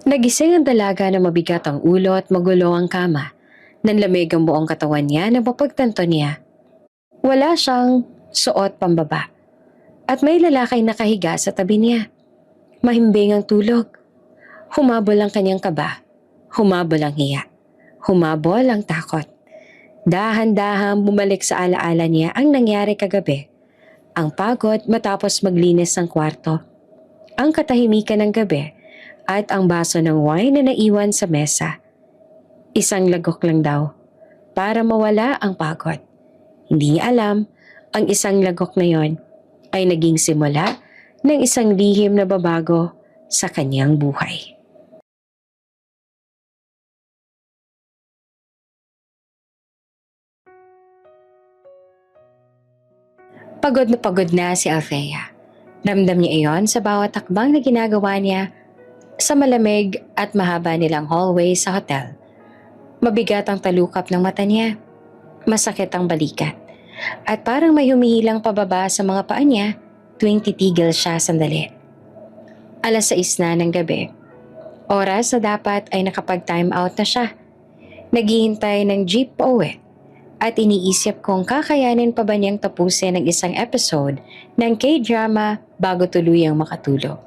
Nagising ang dalaga na mabigat ang ulo at magulo ang kama. Nanlamig ang buong katawan niya na mapagtanto niya. Wala siyang suot pambaba. At may lalaki nakahiga sa tabi niya. Mahimbing ang tulog. Humabol ang kanyang kaba. Humabol ang hiya. Humabol ang takot. Dahan-dahan bumalik sa alaala niya ang nangyari kagabi. Ang pagod matapos maglinis ng kwarto. Ang katahimikan ng gabi at ang baso ng wine na naiwan sa mesa. Isang lagok lang daw para mawala ang pagod. Hindi niya alam ang isang lagok na yon ay naging simula ng isang lihim na babago sa kanyang buhay. Pagod na si Althea. Ramdam niya iyon sa bawat takbang na ginagawa niya sa malamig at mahaba nilang hallway sa hotel. Mabigat ang talukap ng mata niya. Masakit ang balikat. At parang may humihilang pababa sa mga paa niya tuwing titigil siya sandali. 6:00 na ng gabi. Oras na dapat ay nakapag-time out na siya. Naghihintay ng jeep pa uwi. At iniisip kung kakayanin pa ba niyang tapusin ang isang episode ng K-drama bago tuluyang makatulog.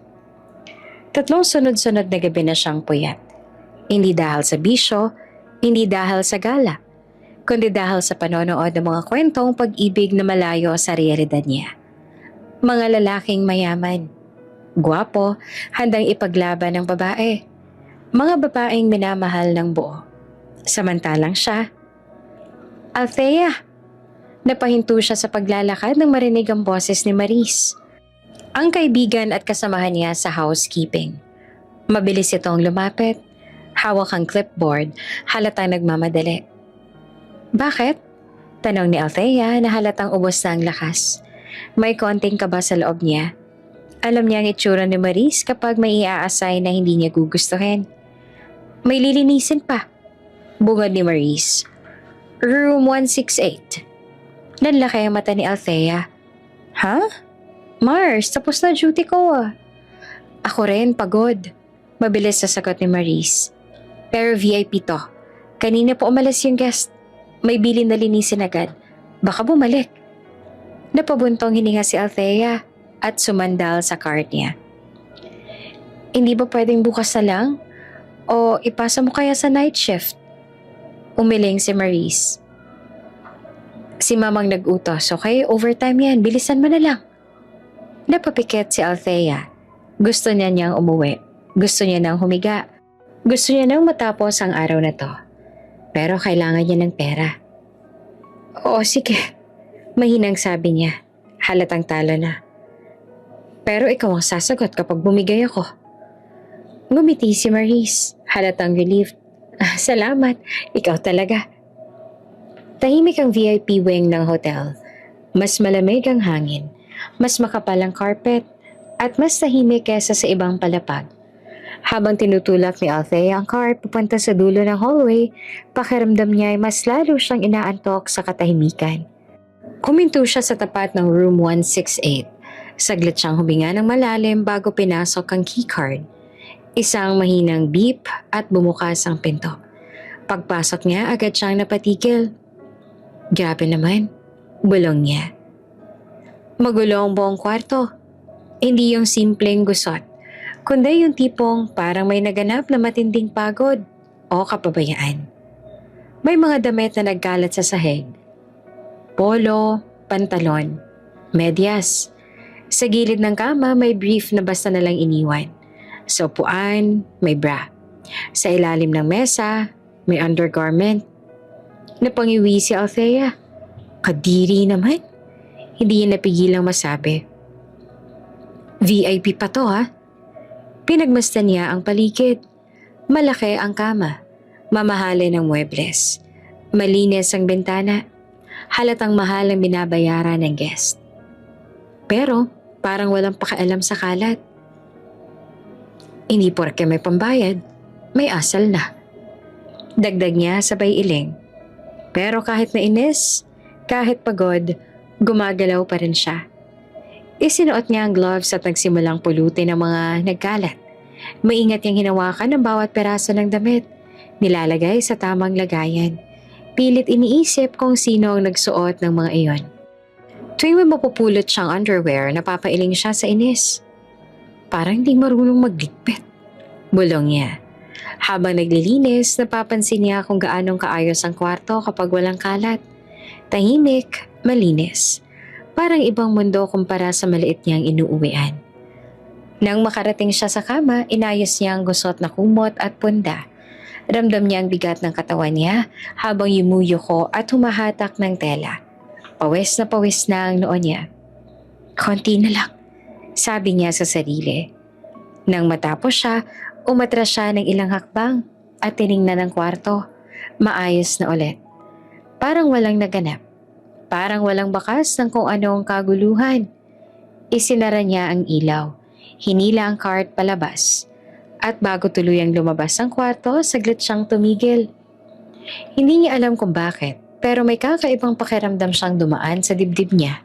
3 sunod-sunod na gabi na siyang puyat. Hindi dahil sa bisyo, hindi dahil sa gala, kundi dahil sa panonood ng mga kwentong pag-ibig na malayo sa realidad niya. Mga lalaking mayaman, gwapo, handang ipaglaban ng babae. Mga babaeng minamahal ng buo. Samantalang siya, Althea! Napahinto siya sa paglalakad nang marinig ang boses ni Maris. Ang kaibigan at kasamahan niya sa housekeeping. Mabilis itong lumapit, hawak ang clipboard, halatang nagmamadali. Bakit? Tanong ni Althea na halatang ubos na ang lakas. May konting kaba sa loob niya. Alam niya ang itsura ni Maris kapag may i-a-assign na hindi niya gugustuhin. May lilinisin pa. Bungad ni Maris. Room 168. Nanlaki ang mata ni Althea. Ha? Mars, tapos na duty ko ah. Ako rin, pagod. Mabilis sa sagot ni Maris. Pero VIP to. Kanina po umalis yung guest. May bilin na linisin agad. Baka bumalik. Napabuntong hininga si Althea at sumandal sa cart niya. Hindi ba pwedeng bukas na lang? O ipasa mo kaya sa night shift? Umiling si Maris. Si mamang nag-utos, okay? Overtime yan, bilisan mo na lang. Napapikit si Althea. Gusto niya niyang umuwi. Gusto niya nang humiga. Gusto niya nang matapos ang araw na to. Pero kailangan niya ng pera. Oo, sige. Mahinang sabi niya. Halatang talo na. Pero ikaw ang sasagot kapag bumigay ako. Ngumiti si Maris. Halatang relieved. Salamat, ikaw talaga. Tahimik ang VIP wing ng hotel. Mas malamig ang hangin, mas makapal ang carpet, at mas tahimik kesa sa ibang palapag. Habang tinutulak ni Althea ang cart papunta sa dulo ng hallway, pakiramdam niya ay mas lalo siyang inaantok sa katahimikan. Huminto siya sa tapat ng room 168. Saglit siyang huminga ng malalim bago pinasok ang keycard. Isang mahinang beep at bumukas ang pinto. Pagpasok niya, agad siyang napatigil. Grabe naman, bulong niya. Magulo ang buong kwarto. Hindi yung simpleng gusot, kundi yung tipong parang may naganap na matinding pagod o kapabayaan. May mga damit na nagkalat sa sahig. Polo, pantalon, medyas. Sa gilid ng kama may brief na basta nalang iniwan. Sa upuan, may bra. Sa ilalim ng mesa, may undergarment. Napangiwi si Althea. Kadiri naman. Hindi niya napigilang masabi. VIP pa to ha? Pinagmasdan niya ang paligid. Malaki ang kama. Mamahalin ang muebles. Malinis ang bintana. Halatang mahal ang binabayaran ng guest. Pero parang walang pakialam sa kalat. Hindi porke may pambayad, may asal na. Dagdag niya sabay iling. Pero kahit nainis, kahit pagod, gumagalaw pa rin siya. Isinuot niya ang gloves at nagsimulang pulutin ang mga nagkalat. Maingat niyang hinawakan ang bawat peraso ng damit. Nilalagay sa tamang lagayan. Pilit iniisip kung sino ang nagsuot ng mga iyon. Tuwing may mapupulot siyang underwear, napapailing siya sa inis. Parang di marunong magligpit. Bulong niya. Habang naglilinis, napapansin niya kung gaanong kaayos ang kwarto kapag walang kalat. Tahimik, malinis. Parang ibang mundo kumpara sa maliit niyang inuuwian. Nang makarating siya sa kama, inayos niya ang gusot na kumot at punda. Ramdam niya ang bigat ng katawan niya habang yumuyuko at humahatak ng tela. Pawis na ang noo niya. Konti na lang, sabi niya sa sarili. Nang matapos siya, umatras siya ng ilang hakbang at tiningnan ang kwarto. Maayos na ulit. Parang walang naganap. Parang walang bakas ng kung ano ang kaguluhan. Isinara niya ang ilaw. Hinila ang cart palabas. At bago tuluyang lumabas ang kwarto, saglit siyang tumigil. Hindi niya alam kung bakit, pero may kakaibang pakiramdam siyang dumaan sa dibdib niya.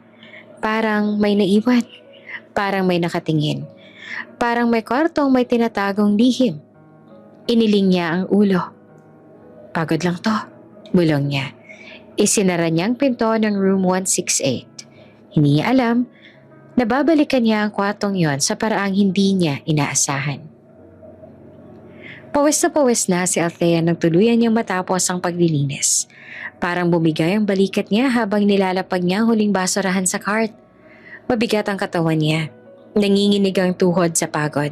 Parang may naiwan. Parang may nakatingin. Parang may kwartong may tinatagong lihim. Iniling niya ang ulo. Pagod lang to, bulong niya. Isinara niya ang pinto ng room 168. Hindi niya alam na babalikan niya ang kwartong yon sa paraang hindi niya inaasahan. Pawis na si Althea nang tuluyan niyang matapos ang paglilinis. Parang bumigay ang balikat niya habang nilalapag niya ang huling basurahan sa cart. Mabigat ang katawan niya. Nanginginig ang tuhod sa pagod.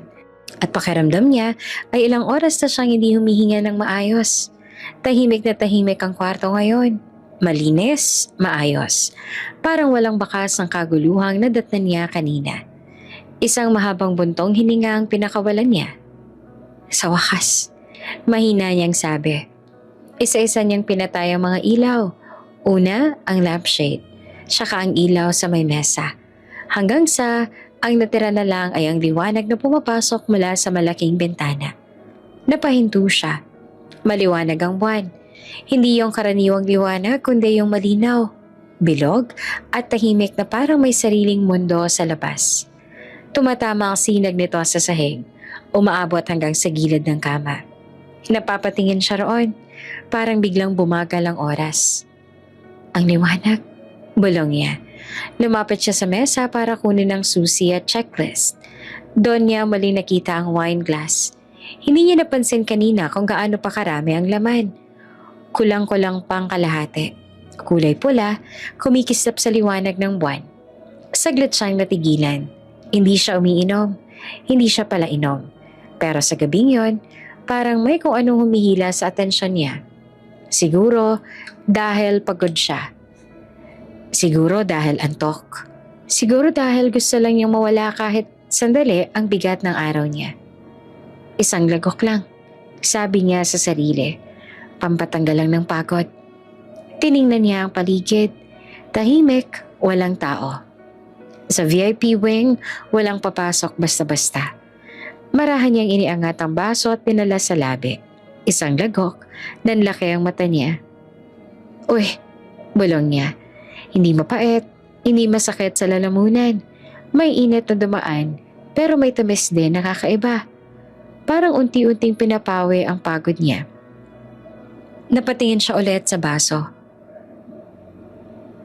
At pakiramdam niya ay ilang oras na siyang hindi humihinga ng maayos. Tahimik na tahimik ang kwarto ngayon. Malinis, maayos. Parang walang bakas ng kaguluhang nadatnan niya kanina. Isang mahabang buntong hininga ang pinakawalan niya. Sa wakas, mahina niyang sabi. Isa-isa niyang pinatay ang mga ilaw. Una, ang lampshade. Saka ang ilaw sa may mesa. Hanggang sa ang natira na lang ay ang liwanag na pumapasok mula sa malaking bintana. Napahinto siya. Maliwanag ang buwan. Hindi yung karaniwang liwanag kundi yung malinaw, bilog at tahimik na parang may sariling mundo sa labas. Tumatama ang sinag nito sa sahig. Umaabot hanggang sa gilid ng kama. Napapatingin siya roon. Parang biglang bumagal ang oras. Ang liwanag, bulong niya. Lumapit siya sa mesa para kunin ang susi at checklist. Doon niya mali nakita ang wine glass. Hindi niya napansin kanina kung gaano pa karami ang laman. Kulang-kulang pang kalahati. Kulay pula, kumikislap sa liwanag ng buwan. Saglit siyang natigilan. Hindi siya umiinom. Hindi siya pala inom. Pero sa gabing yon, parang may kung anong humihila sa atensyon niya. Siguro dahil pagod siya. Siguro dahil antok. Siguro dahil gusto lang niyang mawala kahit sandali ang bigat ng araw niya. Isang lagok lang, sabi niya sa sarili. Pampatanggal lang ng pagod. Tiningnan niya ang paligid. Tahimik, walang tao. Sa VIP wing, walang papasok basta-basta. Marahan niyang iniangat ang baso at pinala sa labi. Isang lagok, nanlaki ang mata niya. Uy, bulong niya. Hindi mapait, hindi masakit sa lalamunan. May init na dumaan, pero may tamis din na kakaiba. Parang unti-unting pinapawi ang pagod niya. Napatingin siya ulit sa baso.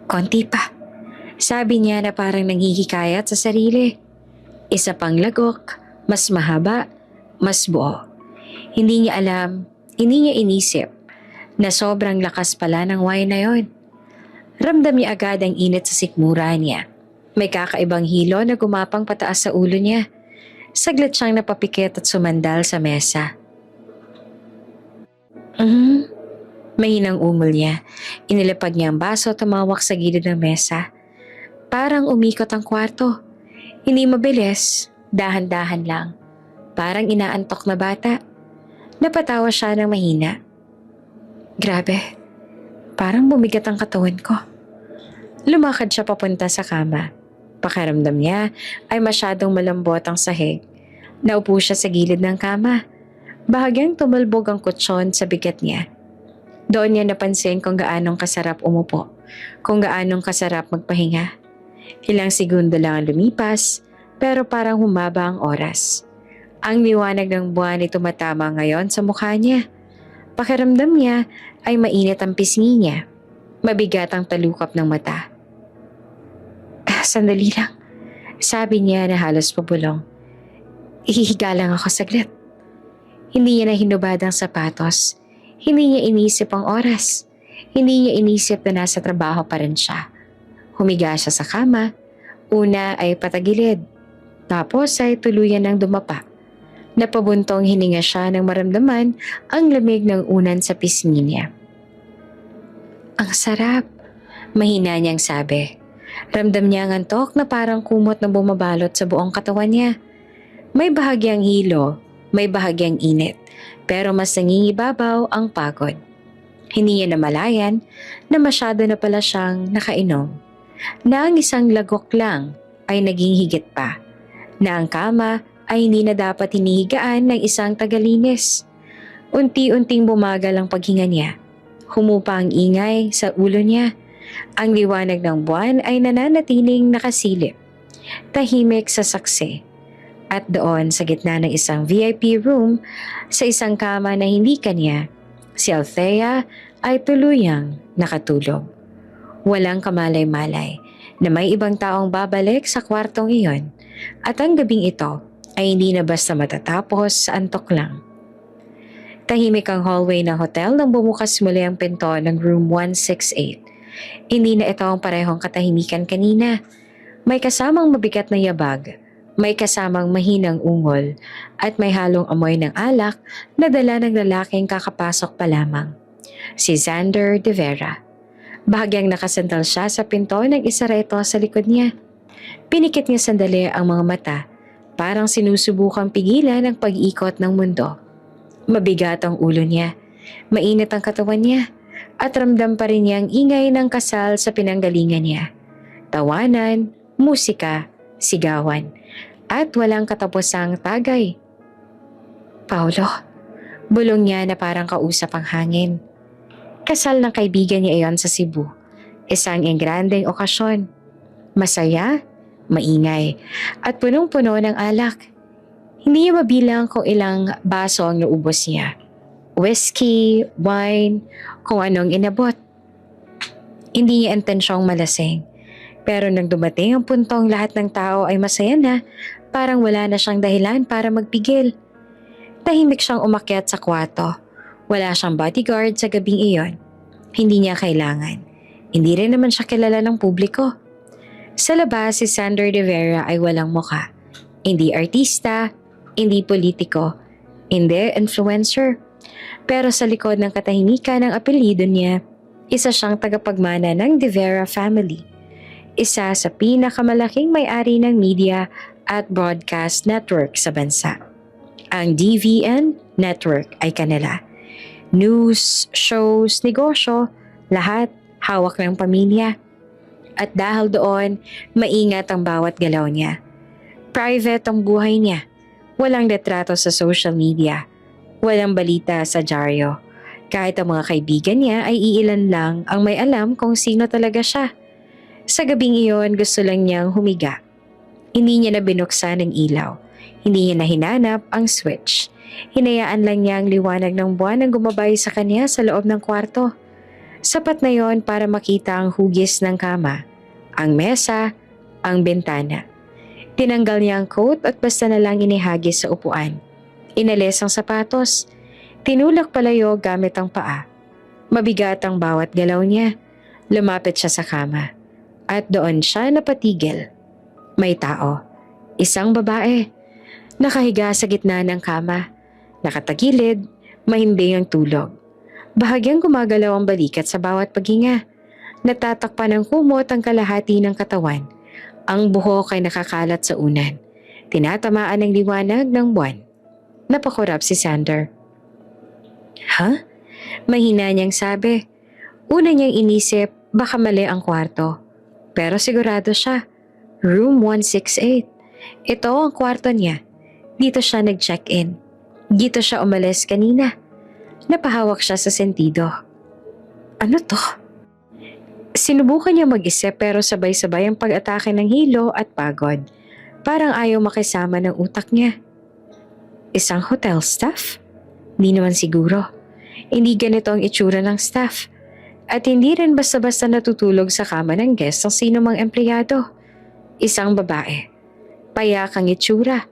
Konti pa, sabi niya na parang nanghihikayat sa sarili. Isa pang lagok. Mas mahaba, mas buo. Hindi niya alam, hindi niya inisip na sobrang lakas pala ng wine na yon. Ramdam niya agad ang init sa sikmura niya. May kakaibang hilo na gumapang pataas sa ulo niya. Saglit siyang napapikit at sumandal sa mesa. Mahinang umol niya. Inilapag niya ang baso at tumawak sa gilid ng mesa. Parang umikot ang kwarto. Hindi mabilis. Dahan-dahan lang. Parang inaantok na bata. Napatawa siya ng mahina. Grabe. Parang bumigat ang katawan ko. Lumakad siya papunta sa kama. Pakiramdam niya ay masyadong malambot ang sahig. Naupo siya sa gilid ng kama. Bahagyang tumalbog ang kutsyon sa bigat niya. Doon niya napansin kung gaanong kasarap umupo. Kung gaanong kasarap magpahinga. Ilang segundo lang ang lumipas. Pero parang humaba ang oras. Ang liwanag ng buwan ay tumatama ngayon sa mukha niya. Pakiramdam niya ay mainit ang pisngi niya. Mabigat ang talukap ng mata. Sandali lang, sabi niya na halos pabulong. Ihihiga lang ako saglit. Hindi niya na hinubad ang sapatos. Hindi niya inisip ang oras. Hindi niya inisip na nasa trabaho pa rin siya. Humiga siya sa kama. Una ay patagilid. Tapos ay tuluyan ng dumapa. Napabuntong hininga siya nang maramdaman ang lamig ng unan sa pisngi niya. Ang sarap, mahina niyang sabi. Ramdam niya ang antok na parang kumot na bumabalot sa buong katawan niya. May bahagyang hilo, may bahagyang init, pero mas nangingibabaw ang pagod. Hindi niya namalayan na masyado na pala siyang nakainom. Na ang isang lagok lang ay naging higit pa. Na ang kama ay hindi na dapat hinihigaan ng isang tagalinis. Unti-unting bumagal ang paghinga niya. Humupa ang ingay sa ulo niya. Ang liwanag ng buwan ay nananatiling nakasilip. Tahimik sa saksi. At doon sa gitna ng isang VIP room, sa isang kama na hindi kanya, si Althea ay tuluyang nakatulog. Walang kamalay-malay na may ibang taong babalik sa kwartong iyon at ang gabing ito ay hindi na basta matatapos sa antok lang. Tahimik ang hallway ng hotel nang bumukas muli ang pinto ng room 168. Hindi na ito ang parehong katahimikan kanina. May kasamang mabigat na yabag, may kasamang mahinang ungol, at may halong amoy ng alak na dala ng lalaking kakapasok pa lamang. Si Xander de Vera. Bahagyang nakasantal siya sa pinto ng isareto sa likod niya. Pinikit niya sandali ang mga mata, parang sinusubukang pigilan ang pag-ikot ng mundo. Mabigat ang ulo niya, mainit ang katawan niya, at ramdam pa rin niya ang ingay ng kasal sa pinanggalingan niya. Tawanan, musika, sigawan, at walang katapusang tagay. Paulo, bulong niya na parang kausap ang hangin. Kasal ng kaibigan niya iyon sa Cebu. Isang engrandeng okasyon. Masaya, maingay, at punong-puno ng alak. Hindi niya mabilang kung ilang baso ang naubos niya. Whiskey, wine, kung anong inabot. Hindi niya intensyong malasing. Pero nang dumating ang puntong lahat ng tao ay masaya na, parang wala na siyang dahilan para magpigil. Tahimik siyang umakyat sa kwarto. Wala siyang bodyguard sa gabing iyon. Hindi niya kailangan. Hindi rin naman siya kilala ng publiko. Sa labas, si Xander de Vera ay walang muka. Hindi artista, hindi politiko, hindi influencer. Pero sa likod ng katahimikan ng apelyido niya, isa siyang tagapagmana ng De Vera family. Isa sa pinakamalaking may-ari ng media at broadcast network sa bansa. Ang DVN network ay kanila. News, shows, negosyo, lahat hawak ng pamilya. At dahil doon, maingat ang bawat galaw niya. Private ang buhay niya. Walang retrato sa social media. Walang balita sa dyaryo. Kahit ang mga kaibigan niya ay iilan lang ang may alam kung sino talaga siya. Sa gabing iyon, gusto lang niyang humiga. Hindi niya na binuksan ang ilaw. Hindi niya na hinanap ang switch. Hinayaan lang niya ang liwanag ng buwan ang gumabay sa kanya sa loob ng kwarto. Sapat na yon para makita ang hugis ng kama, ang mesa, ang bintana. Tinanggal niya ang coat at basta na lang inihagis sa upuan. Inalis ang sapatos. Tinulak palayo gamit ang paa. Mabigat ang bawat galaw niya. Lumapit siya sa kama. At doon siya napatigil. May tao. Isang babae. Nakahiga sa gitna ng kama. Nakatagilid, mahimbing ang tulog. Bahagyang gumagalaw ang balikat sa bawat paghinga. Natatakpan ng kumot ang kalahati ng katawan. Ang buhok ay nakakalat sa unan. Tinatamaan ng liwanag ng buwan. Napakurap si Xander. Ha? Mahina niyang sabi. Una niyang inisip baka mali ang kwarto. Pero sigurado siya. Room 168. Ito ang kwarto niya. Dito siya nag-check-in. Dito siya umalis kanina. Napahawak siya sa sentido. Ano to? Sinubukan niya mag-isip pero sabay-sabay ang pag-atake ng hilo at pagod. Parang ayaw makisama ng utak niya. Isang hotel staff? Di naman siguro. Hindi ganito ang itsura ng staff. At hindi rin basta-basta natutulog sa kama ng guest ang sino mang empleyado. Isang babae. Payak ang itsura.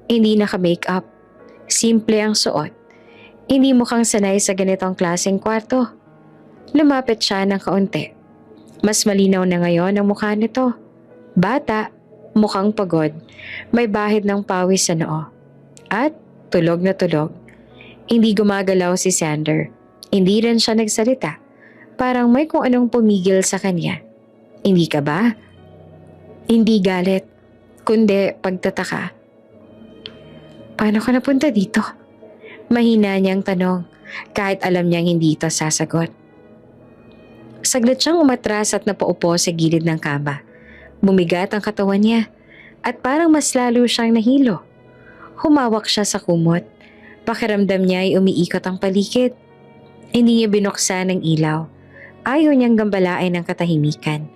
Hindi naka-makeup. Simple ang suot. Hindi mukhang sanay sa ganitong klaseng kwarto. Lumapit siya ng kaunti. Mas malinaw na ngayon ang mukha nito. Bata, mukhang pagod. May bahid ng pawis sa noo. At tulog na tulog. Hindi gumagalaw si Xander. Hindi rin siya nagsalita. Parang may kung anong pumigil sa kanya. Hindi ka ba? Hindi galit, kundi pagtataka. Paano ka napunta dito? Mahina niyang tanong, kahit alam niyang hindi ito sasagot. Saglit siyang umatras at napaupo sa gilid ng kama. Bumigat ang katawan niya at parang mas lalo siyang nahilo. Humawak siya sa kumot. Pakiramdam niya ay umiikot ang paligid. Hindi niya binuksan ang ilaw. Ayaw niyang gambalain ang katahimikan.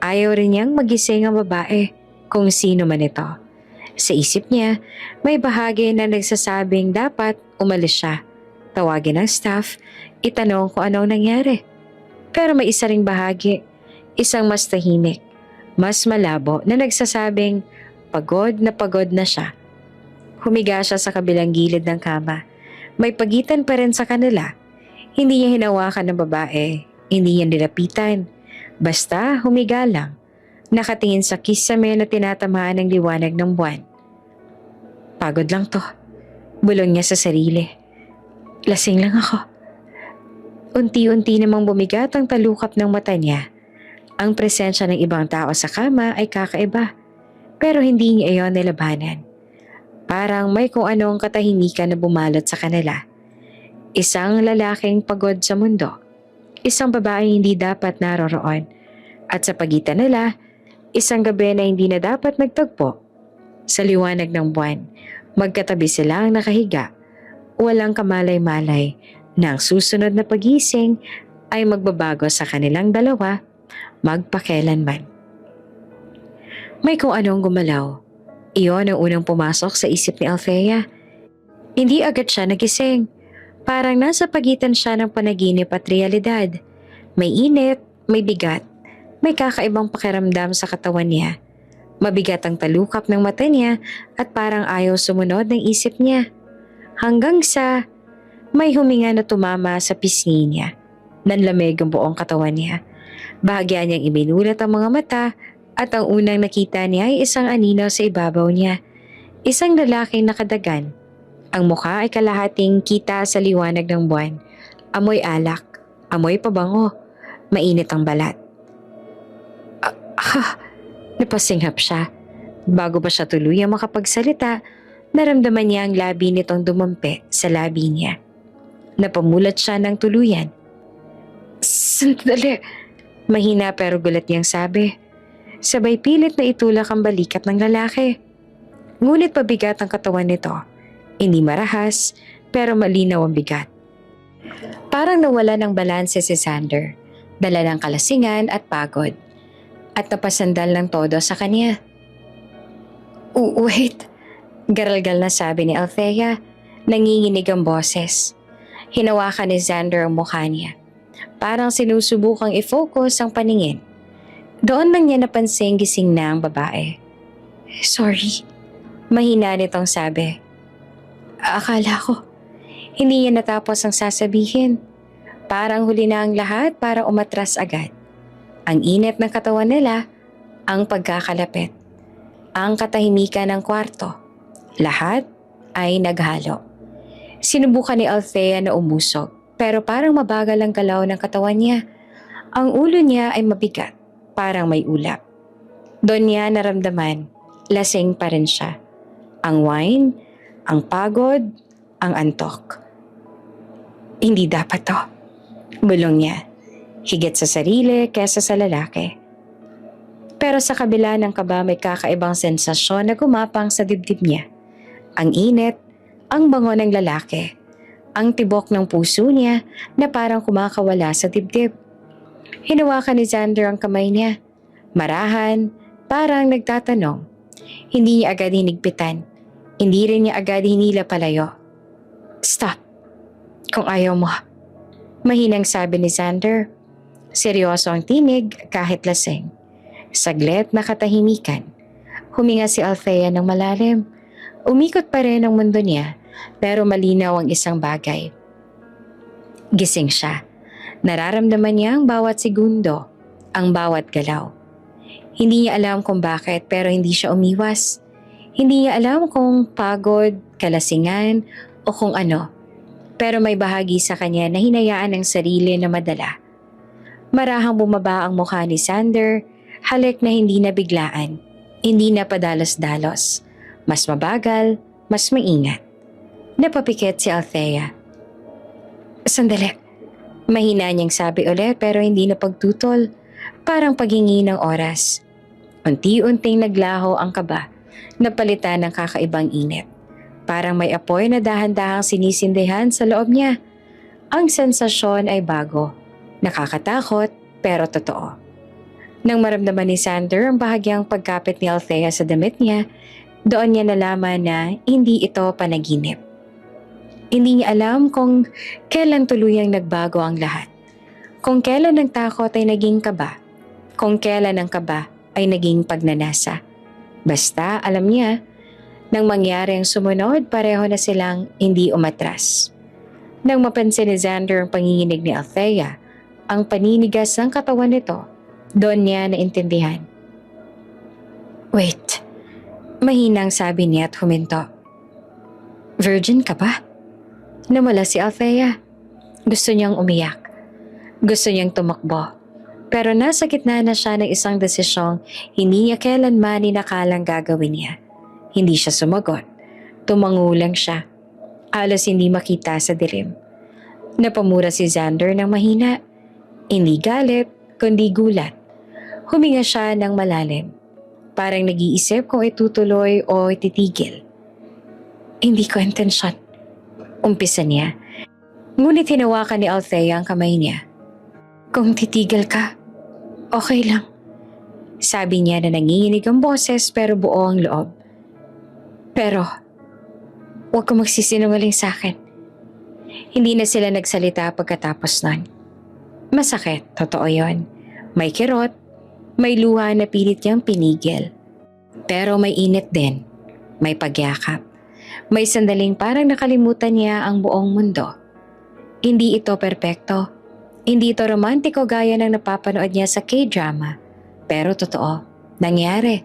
Ayaw rin niyang magising ang babae, kung sino man ito. Sa isip niya, may bahagi na nagsasabing dapat umalis siya. Tawagin ang staff, itanong kung anong nangyari. Pero may isa ring bahagi, isang mas tahimik, mas malabo na nagsasabing pagod na siya. Humiga siya sa kabilang gilid ng kama. May pagitan pa rin sa kanila. Hindi niya hinawakan ng babae, hindi niya nilapitan. Basta humiga lang. Nakatingin sa kisame na tinatamaan ng liwanag ng buwan. Pagod lang to. Bulong niya sa sarili. Lasing lang ako. Unti-unti namang bumigat ang talukap ng mata niya. Ang presensya ng ibang tao sa kama ay kakaiba. Pero hindi niya iyon nilabanan. Parang may kung anong katahimikan na bumalot sa kanila. Isang lalaking pagod sa mundo. Isang babae hindi dapat naroroon. At sa pagitan nila, isang gabi na hindi na dapat nagtagpo. Sa liwanag ng buwan, magkatabi silang nakahiga. Walang kamalay-malay na ang susunod na pagising ay magbabago sa kanilang dalawa magpakelanman. May kung anong gumalaw. Iyon ang unang pumasok sa isip ni Althea. Hindi agad siya nagising. Parang nasa pagitan siya ng panaginip at realidad. May init, may bigat. May kakaibang pakiramdam sa katawan niya. Mabigat ang talukap ng mata niya at parang ayaw sumunod ng isip niya. Hanggang sa may huminga na tumama sa pisngi niya. Nanlamig ang buong katawan niya. Bahagya niyang iminulat ang mga mata at ang unang nakita niya ay isang anino sa ibabaw niya. Isang lalaking nakadagan. Ang mukha ay kalahating kita sa liwanag ng buwan. Amoy alak, amoy pabango, mainit ang balat. Napasinghap siya. Bago pa siya tuluyang makapagsalita, naramdaman niya ang labi nitong dumampi sa labi niya. Napamulat siya ng tuluyan. Sandali! Mahina pero gulat niyang sabi. Sabay pilit na itulak ang balikat ng lalaki. Ngunit pabigat ang katawan nito. Hindi marahas, pero malinaw ang bigat. Parang nawala ng balanse si Xander. Dala ng kalasingan at pagod. At napasandal ng todo sa kanya. Wait! Garalgal na sabi ni Althea. Nanginginig ang boses. Hinawakan ni Xander ang mukha niya. Parang sinusubukang i-focus ang paningin. Doon lang niya napansing gising na ang babae. Sorry. Mahina nitong sabi. Akala ko. Hindi niya natapos ang sasabihin. Parang huli na ang lahat para umatras agad. Ang init ng katawan nila, ang pagkakalapit, ang katahimikan ng kwarto. Lahat ay naghalo. Sinubukan ni Althea na umusog, pero parang mabagal ang galaw ng katawan niya. Ang ulo niya ay mabigat, parang may ulap. Doon niya naramdaman, lasing pa rin siya. Ang wine, ang pagod, ang antok. Hindi dapat to, bulong niya. Higit sa sarili kesa sa lalaki. Pero sa kabila ng kaba may kakaibang sensasyon na gumapang sa dibdib niya. Ang init, ang bango ng lalaki, ang tibok ng puso niya na parang kumakawala sa dibdib. Hinawakan ni Xander ang kamay niya. Marahan, parang nagtatanong. Hindi niya agad hinigpitan. Hindi rin niya agad hinila palayo. Stop, kung ayaw mo. Mahinang sabi ni Xander. Seryoso ang tinig kahit lasing. Saglit na katahimikan. Huminga si Althea ng malalim. Umikot pa rin ang mundo niya, pero malinaw ang isang bagay. Gising siya. Nararamdaman niya ang bawat segundo, ang bawat galaw. Hindi niya alam kung bakit pero hindi siya umiwas. Hindi niya alam kung pagod, kalasingan o kung ano. Pero may bahagi sa kanya na hinayaan ng sarili na madala. Marahang bumaba ang mukha ni Xander, halik na hindi na biglaan, hindi na padalos-dalos. Mas mabagal, mas maingat. Napapikit si Althea. Sandali. Mahina niyang sabi ulit pero hindi na pagtutol. Parang paghingi ng oras. Unti-unting naglaho ang kaba, napalitan ng kakaibang init. Parang may apoy na dahan-dahang sinisindihan sa loob niya. Ang sensasyon ay bago, nakakatakot pero totoo. Nang maramdaman ni Xander ang bahagyang pagkapit ni Althea sa damit niya, doon niya nalaman na hindi ito panaginip. Hindi niya alam kung kailan tuluyang nagbago ang lahat. Kung kailan ang takot ay naging kaba. Kung kailan ang kaba ay naging pagnanasa. Basta alam niya, nang mangyari ang sumunod, pareho na silang hindi umatras. Nang mapansin ni Xander ang panginginig ni Althea, ang paninigas ng katawan nito, doon niya naintindihan. Wait. Mahinang sabi niya at huminto. Virgin ka ba? Namala si Althea. Gusto niyang umiyak. Gusto niyang tumakbo. Pero nasa gitna na siya ng isang desisyong hindi niya kailanman inakalang gagawin niya. Hindi siya sumagot. Tumango lang siya. Halos hindi makita sa dilim. Napamura si Xander ng mahina. Hindi galit, kundi gulat. Huminga siya ng malalim. Parang nag-iisip kung itutuloy o ititigil. Hindi ko intensyon. Umpisa niya. Ngunit hinawakan ni Althea ang kamay niya. Kung titigil ka, okay lang. Sabi niya na nanginginig ang boses pero buo ang loob. Pero, huwag ka magsisinungaling sa akin. Hindi na sila nagsalita pagkatapos nun. Masakit, totoo yon. May kirot, may luha na pilit niyang pinigil. Pero may init din, may pagyakap. May sandaling parang nakalimutan niya ang buong mundo. Hindi ito perpekto. Hindi ito romantiko gaya ng napapanood niya sa K-drama. Pero totoo, nangyari.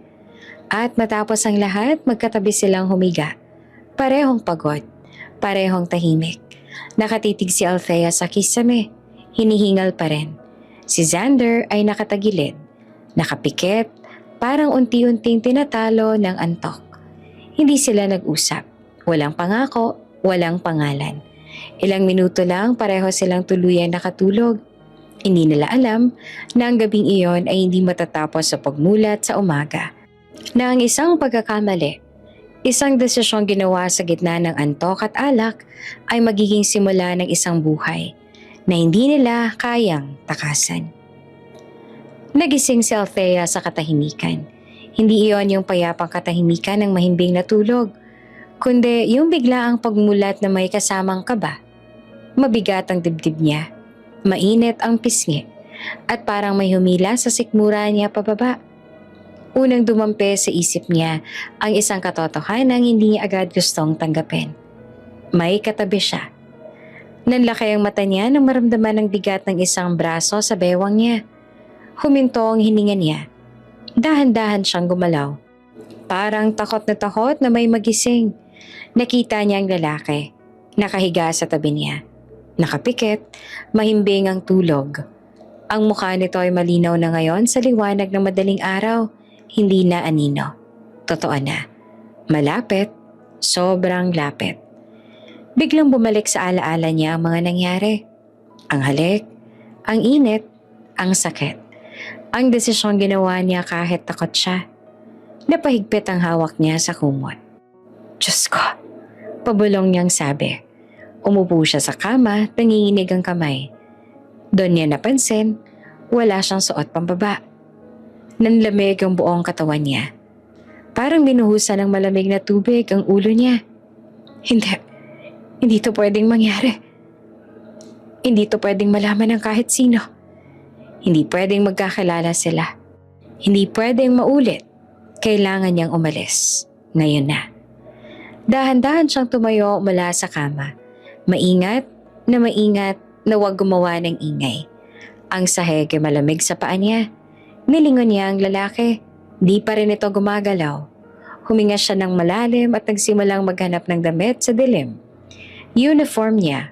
At matapos ang lahat, magkatabi silang humiga. Parehong pagod, parehong tahimik. Nakatitig si Althea sa kisame. Hinihingal pa rin. Si Xander ay nakatagilid. Nakapikit, parang unti-unting tinatalo ng antok. Hindi sila nag-usap. Walang pangako, walang pangalan. Ilang minuto lang pareho silang tuluyang nakatulog. Hindi nila alam na ang gabing iyon ay hindi matatapos sa pagmulat sa umaga. Na ang isang pagkakamali, isang desisyong ginawa sa gitna ng antok at alak ay magiging simula ng isang buhay na hindi nila kayang takasan. Nagising si Althea sa katahimikan. Hindi iyon yung payapang katahimikan ng mahimbing na tulog, kundi yung biglaang pagmulat na may kasamang kaba. Mabigat ang dibdib niya, mainit ang pisngi, at parang may humila sa sikmura niya pababa. Unang dumampi sa isip niya ang isang katotohanang hindi niya agad gustong tanggapin. May katabi siya. Nanlaki ang mata niya nang maramdaman ang bigat ng isang braso sa bewang niya. Huminto ang hininga niya. Dahan-dahan siyang gumalaw. Parang takot na may magising. Nakita niya ang lalaki. Nakahiga sa tabi niya. Nakapikit, mahimbing ang tulog. Ang mukha nito ay malinaw na ngayon sa liwanag ng madaling araw. Hindi na anino. Totoo na. Malapit, sobrang lapit. Biglang bumalik sa alaala niya ang mga nangyari. Ang halik, ang init, ang sakit. Ang desisyong ginawa niya kahit takot siya. Napahigpit ang hawak niya sa kumot. Diyos ko, pabulong niyang sabi. Umupo siya sa kama, nanginginig ang kamay. Doon niya napansin, wala siyang suot pambaba. Nanlamig ang buong katawan niya. Parang binuhusan ng malamig na tubig ang ulo niya. Hindi, hindi to pwedeng mangyari. Hindi to pwedeng malaman ng kahit sino. Hindi pwedeng magkakilala sila. Hindi pwedeng maulit. Kailangan niyang umalis. Ngayon na. Dahan-dahan siyang tumayo mula sa kama. Maingat na huwag gumawa ng ingay. Ang sahig ay malamig sa paa niya. Nilingon niya ang lalaki. Di pa rin ito gumagalaw. Huminga siya ng malalim at nagsimulang maghanap ng damit sa dilim. Uniform niya.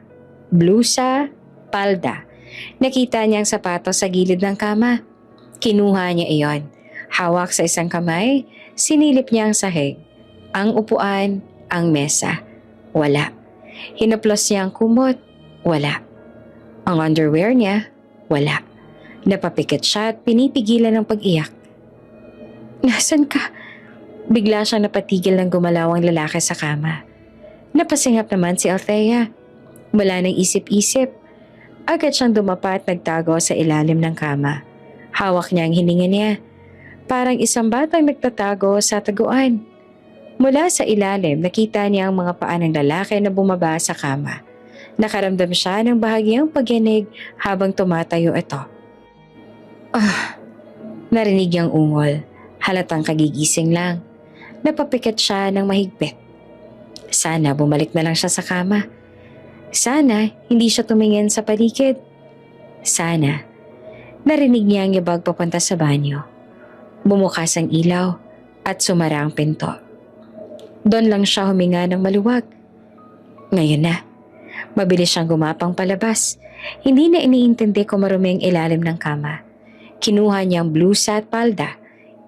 Blusa, palda. Nakita niya ang sapatos sa gilid ng kama. Kinuha niya iyon. Hawak sa isang kamay, sinilip niya ang sahig. Ang upuan, ang mesa. Wala. Hinaplos niya ang kumot. Wala. Ang underwear niya, wala. Napapikit siya at pinipigilan ng pag-iyak. Nasaan ka? Bigla siyang napatigil ng gumalaw ang lalaki sa kama. Napasingap naman si Althea. Wala nang isip-isip. Agad siyang dumapa at nagtago sa ilalim ng kama. Hawak niya ang hininga niya. Parang isang batang nagtatago sa taguan. Mula sa ilalim, nakita niya ang mga paa ng lalaki na bumaba sa kama. Nakaramdam siya ng bahagyang pagyanig habang tumatayo ito. Narinig niyang ungol. Halatang kagigising lang. Napapikit siya ng mahigpit. Sana bumalik na lang siya sa kama. Sana hindi siya tumingin sa paligid. Sana. Narinig niya ang yabag papunta sa banyo. Bumukas ang ilaw at sumara ang pinto. Doon lang siya huminga ng maluwag. Ngayon na. Mabilis siyang gumapang palabas. Hindi na iniintindi kung marumi ang ilalim ng kama. Kinuha niya ang blusa at palda.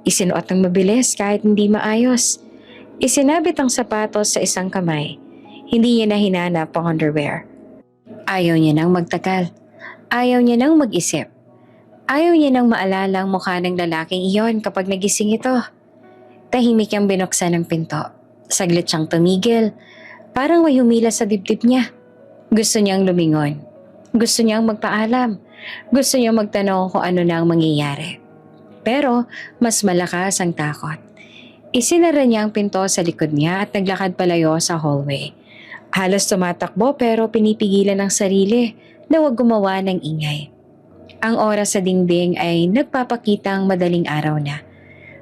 Isinuot ng mabilis kahit hindi maayos. Isinabit ang sapatos sa isang kamay. Hindi niya na hinanap ang underwear. Ayaw niya nang magtagal. Ayaw niya nang mag-isip. Ayaw niya nang maalala ang mukha ng lalaking iyon kapag nagising ito. Tahimik niyang binuksan ang pinto. Saglit siyang tumigil. Parang may humila sa dibdib niya. Gusto niyang lumingon. Gusto niyang magpaalam. Gusto niyang magtanong kung ano na ang mangyayari. Pero mas malakas ang takot. Isinara niya ang pinto sa likod niya at naglakad palayo sa hallway. Halos tumatakbo pero pinipigilan ng sarili na huwag gumawa ng ingay. Ang oras sa dingding ay nagpapakitang madaling araw na.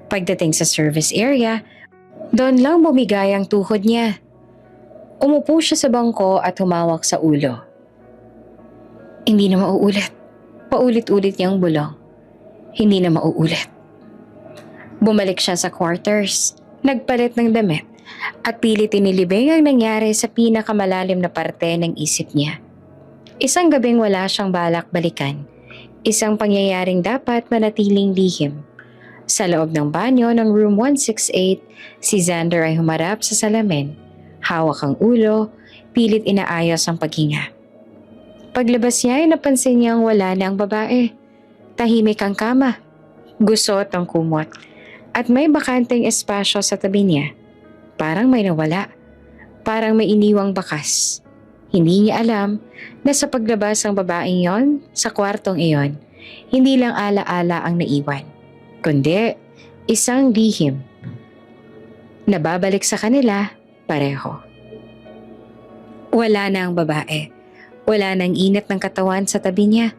Pagdating sa service area, doon lang bumigay ang tuhod niya. Umupo siya sa bangko at humawak sa ulo. Hindi na mauulit. Paulit-ulit niyang bulong. Hindi na mauulit. Bumalik siya sa quarters, nagpalit ng damit, at pilit inilibing ang nangyari sa pinakamalalim na parte ng isip niya. Isang gabing wala siyang balak balikan. Isang pangyayaring dapat manatiling lihim. Sa loob ng banyo ng room 168, si Xander ay humarap sa salamin. Hawak ang ulo, pilit inaayos ang paghinga. Paglabas niya ay napansin niyang wala na ang babae. Tahimik ang kama, gusot ang kumot, at may bakanteng espasyo sa tabi niya. Parang may nawala, parang may iniwang bakas. Hindi niya alam na sa paglabas ng babaeng yon sa kwartong iyon, hindi lang ala-ala ang naiwan, kundi isang lihim. Nababalik sa kanila pareho. Wala na ang babae. Wala nang init ng katawan sa tabi niya.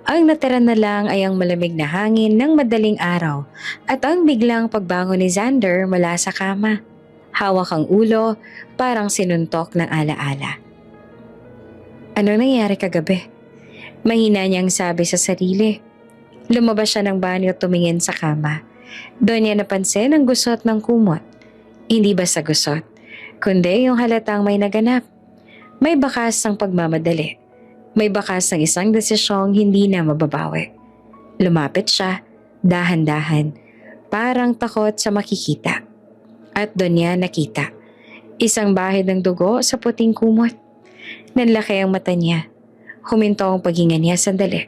Ang natira na lang ay ang malamig na hangin ng madaling araw at ang biglang pagbangon ni Xander mula sa kama. Hawak ang ulo, parang sinuntok ng ala-ala. Ano nangyari kagabi? Mahina niyang sabi sa sarili. Lumabas siya ng banyo at tumingin sa kama. Doon niya napansin ang gusot ng kumot. Hindi basta gusot, kundi yung halatang may naganap. May bakas ng pagmamadali. May bakas ng isang desisyong hindi na mababawi. Lumapit siya, dahan-dahan, parang takot sa makikita. At doon niya nakita. Isang bahid ng dugo sa puting kumot. Nanlaki ang mata niya. Huminto ang paghinga niya sandali.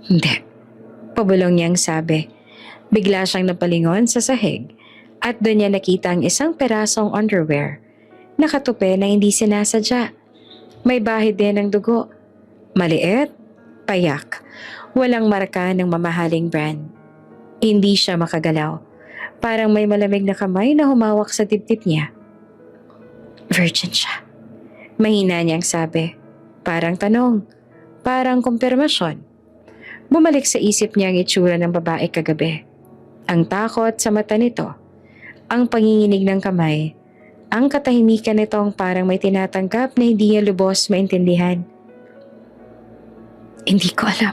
Hindi. Pabulong niyang sabi. Bigla siyang napalingon sa sahig at doon niya nakita ang isang perasong underwear. Nakatupi na hindi sinasadya. May bahid din ng dugo. Maliit, payak, walang marka ng mamahaling brand. Hindi siya makagalaw. Parang may malamig na kamay na humawak sa dibdib niya. Virgin siya. Mahina niyang sabi. Parang tanong. Parang kumpirmasyon. Bumalik sa isip niya ang itsura ng babae kagabi. Ang takot sa mata nito. Ang panginginig ng kamay. Ang katahimikan nitong parang may tinatanggap na hindi niya lubos maintindihan. Hindi ko alam.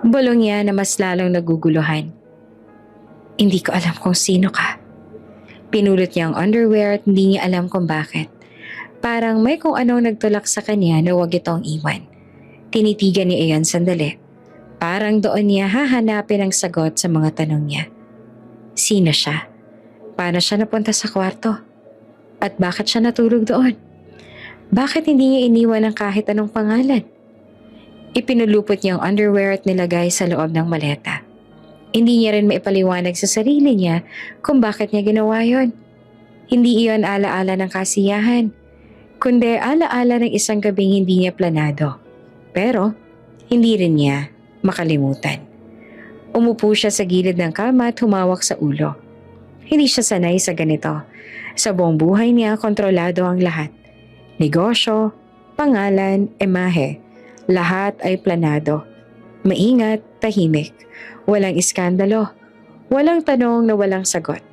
Bulong niya na mas lalong naguguluhan. Hindi ko alam kung sino ka. Pinulot niya ang underwear at hindi niya alam kung bakit. Parang may kung anong nagtulak sa kanya na huwag itong iwan. Tinitigan ni Ian sandali. Parang doon niya hahanapin ang sagot sa mga tanong niya. Sino siya? Paano siya napunta sa kwarto? At bakit siya natulog doon? Bakit hindi niya iniwan ang kahit anong pangalan? Ipinulupot niya ang underwear at nilagay sa loob ng maleta. Hindi niya rin maipaliwanag sa sarili niya kung bakit niya ginawa yon. Hindi iyon alaala ng kasiyahan, kundi alaala ng isang gabing hindi niya planado. Pero hindi rin niya makalimutan. Umupo siya sa gilid ng kama at humawak sa ulo. Hindi siya sanay sa ganito. Sa buong buhay niya, kontrolado ang lahat. Negosyo, pangalan, imahe, lahat ay planado. Maingat, tahimik. Walang iskandalo. Walang tanong na walang sagot.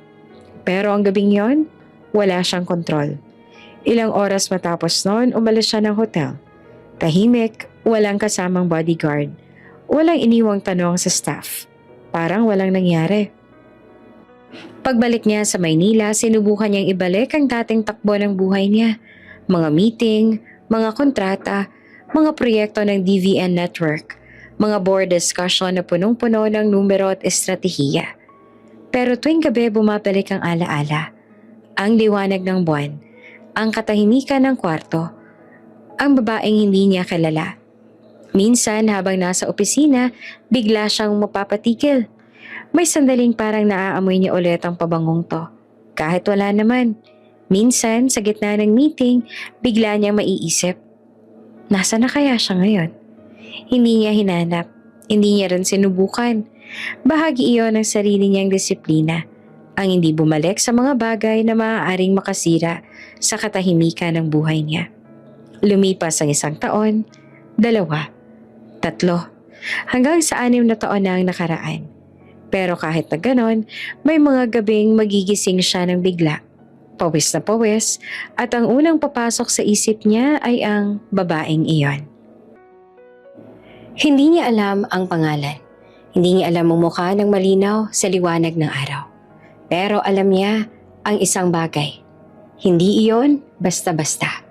Pero ang gabing yon, wala siyang kontrol. Ilang oras matapos noon, umalis siya ng hotel. Tahimik, walang kasamang bodyguard. Walang iniwang tanong sa staff. Parang walang nangyari. Pagbalik niya sa Maynila, sinubukan niyang ibalik ang dating takbo ng buhay niya. Mga meeting, mga kontrata, mga proyekto ng DVN Network, mga board discussion na punong-puno ng numero at estratehiya. Pero tuwing gabi bumabalik ang alaala. Ang liwanag ng buwan, ang katahimikan ng kwarto, ang babaeng hindi niya kilala. Minsan habang nasa opisina, bigla siyang mapapatigil. May sandaling parang naaamoy niya ulit ang pabangong to. Kahit wala naman. Minsan sa gitna ng meeting, bigla niyang maiisip. Nasaan na kaya siya ngayon? Hindi niya hinanap. Hindi niya rin sinubukan. Bahagi iyon ng sarili niyang disiplina. Ang hindi bumalik sa mga bagay na maaaring makasira sa katahimikan ng buhay niya. Lumipas ang 1 taon, 2, 3, hanggang sa 6 na taon na ang nakaraan. Pero kahit na ganon, may mga gabing magigising siya ng bigla. Pawis na pawis, at ang unang papasok sa isip niya ay ang babaeng iyon. Hindi niya alam ang pangalan. Hindi niya alam ang mukha ng malinaw sa liwanag ng araw. Pero alam niya ang isang bagay. Hindi iyon basta-basta.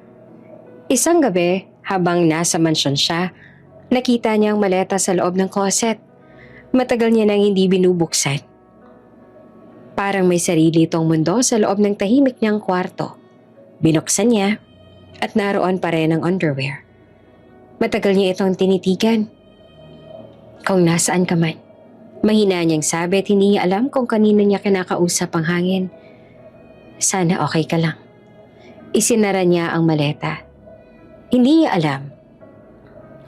Isang gabi, habang nasa mansyon siya, nakita niya ang maleta sa loob ng closet. Matagal niya nang hindi binubuksan. Parang may sarili itong mundo sa loob ng tahimik niyang kwarto. Binuksan niya at naroon pa rin ang underwear. Matagal niya itong tinitigan. Kung nasaan ka man. Mahina niyang sabi at hindi niya alam kung kanino niya kinakausap ang hangin. Sana okay ka lang. Isinara niya ang maleta. Hindi niya alam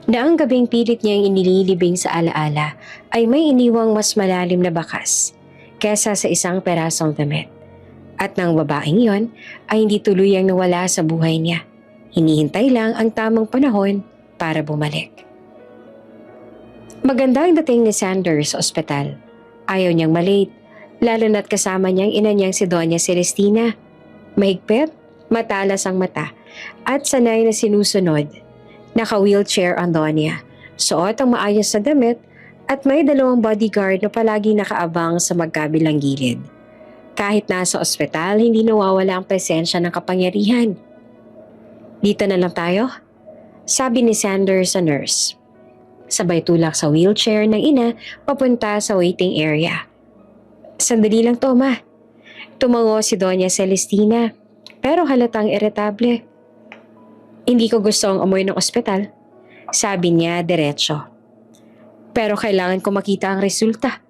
na ang gabing pilit niyang inililibing sa alaala ay may iniwang mas malalim na bakas kesa sa isang perasong damit. At ng babaeng yon ay hindi tuluyang nawala sa buhay niya. Hinihintay lang ang tamang panahon para bumalik. Maganda ang dating ni Sanders sa ospital. Ayaw niyang malate, lalo na't kasama niyang ina niyang si Doña Celestina. Mahigpit, matalas ang mata, at sanay na sinusunod. Naka-wheelchair ang Doña, suot ang maayos na damit, at may 2 bodyguard na palagi nakaabang sa magkabilang gilid. Kahit nasa ospital, hindi nawawala ang presensya ng kapangyarihan. Dito na lang tayo, sabi ni Sanders sa nurse. Sabay tulak sa wheelchair ng ina papunta sa waiting area. Sandali lang to, ma. Tumango si Doña Celestina, pero halatang iritable. Hindi ko gusto ang amoy ng ospital, sabi niya diretso. Pero kailangan ko makita ang resulta.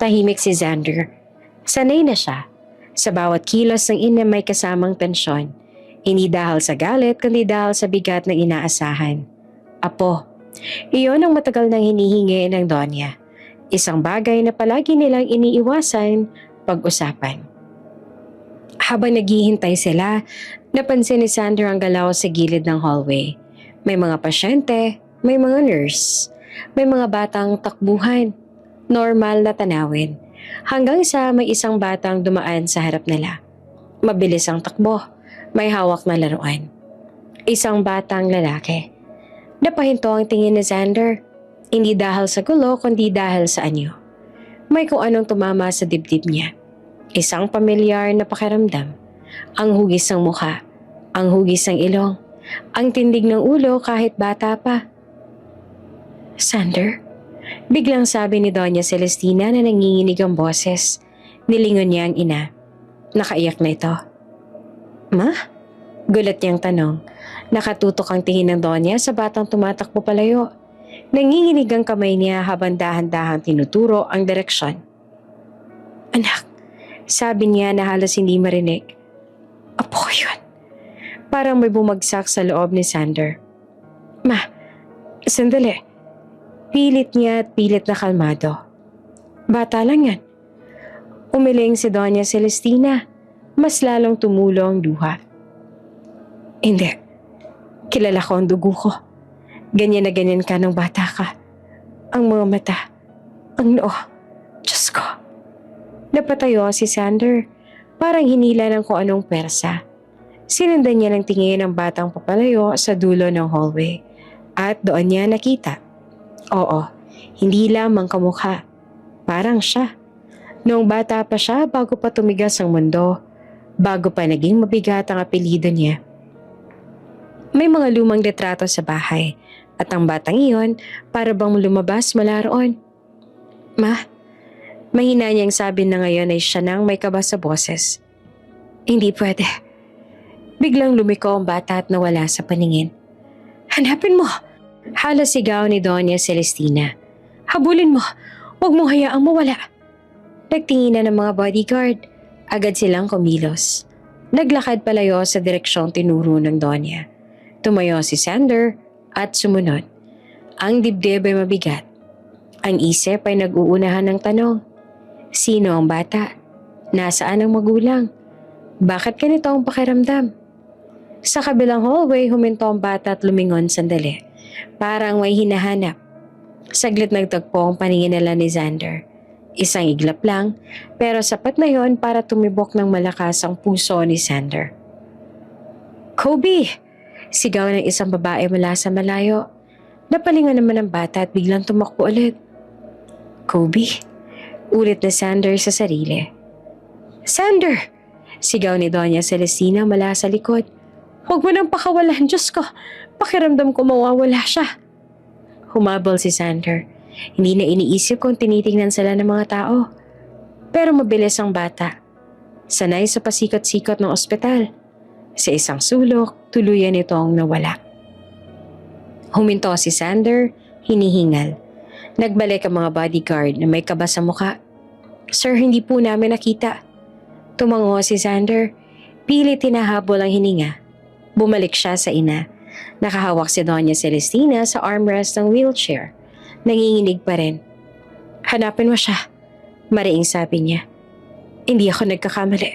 Tahimik si Xander. Sanay na siya. Sa bawat kilos ng ina may kasamang tensyon. Hindi dahil sa galit, kundi dahil sa bigat na inaasahan. Apo, iyon ang matagal nang hinihingi ng Donya. Isang bagay na palagi nilang iniiwasan pag-usapan. Habang naghihintay sila, napansin ni Sander ang galaw sa gilid ng hallway. May mga pasyente, may mga nurse, may mga batang takbuhan, normal na tanawin. Hanggang sa may isang batang dumaan sa harap nila. Mabilis ang takbo, may hawak na laruan. Isang batang lalaki. Napahinto ang tingin ni Sander. Hindi dahil sa gulo kundi dahil sa anyo. May kung anong tumama sa dibdib niya. Isang pamilyar na pakiramdam. Ang hugis ng mukha, ang hugis ng ilong, ang tindig ng ulo kahit bata pa. Sander? Biglang sabi ni Doña Celestina na nanginginig ang boses. Nilingon niya ang ina. Nakaiyak na ito. Ma? Gulat niyang tanong. Nakatutok ang tingin ng Doña sa batang tumatakbo palayo. Nanginginig ang kamay niya habang dahan-dahang tinuturo ang direksyon. Anak, sabi niya na halos hindi marinig. Apo yun. Parang may bumagsak sa loob ni Sander. Ma, sandali. Pilit niya at pilit na kalmado. Bata lang yan. Umiling si Doña Celestina. Mas lalong tumulo ang luha. Hindi. Kilala ko ang dugo ko. Ganyan na ganyan ka nung bata ka. Ang mga mata. Ang noo. Diyos ko. Napatayo si Sander. Parang hinila ng kung anong persa. Sinundan niya ng tingin ng batang papalayo sa dulo ng hallway. At doon niya nakita. Oo, hindi lamang kamukha. Parang siya. Noong bata pa siya bago pa tumigas ang mundo, bago pa naging mabigat ang apelyido niya. May mga lumang litrato sa bahay at ang batang iyon para bang lumabas mula roon. Ma, mahina niyang sabi na ngayon ay siya nang may kaba sa boses. Hindi pwede. Biglang lumiko ang bata at nawala sa paningin. Hanapin mo! Halos sigaw ni Doña Celestina. Habulin mo! Huwag mo hayaang mawala! Nagtingin na ng mga bodyguard. Agad silang kumilos. Naglakad palayo sa direksyong tinuro ng Doña. Tumayo si Sander at sumunod. Ang dibdib ay mabigat. Ang isip ay nag-uunahan ng tanong. Sino ang bata? Nasaan ang magulang? Bakit ganito ang pakiramdam? Sa kabilang hallway huminto ang bata at lumingon sandali. Parang may hinahanap. Saglit nagtagpo ang paningin nila ni Sander. Isang iglap lang, pero sapat na yon para tumibok ng malakas ang puso ni Sander. Kobe! Sigaw ng isang babae mula sa malayo. Napalingon naman ang bata at biglang tumakbo ulit. Kobe? Ulit na Sander sa sarili. Sander! Sigaw ni Doña Celestina mula sa likod. Huwag mo nang pakawalan, Diyos ko! Pakiramdam ko mawawala siya. Humabol si Sander. Hindi na iniisip kung tinitingnan sila ng mga tao. Pero mabilis ang bata. Sanay sa pasikot-sikot ng ospital. Sa isang sulok, tuluyan itong nawala. Huminto si Sander, hinihingal. Nagbalik ang mga bodyguard na may kaba sa muka. Sir, hindi po namin nakita. Tumango si Sander. Pilit hinahabol ang hininga. Bumalik siya sa ina. Nakahawak si Doña Celestina sa armrest ng wheelchair. Nanginginig pa rin. Hanapin mo siya, mariing sabi niya. Hindi ako nagkakamali.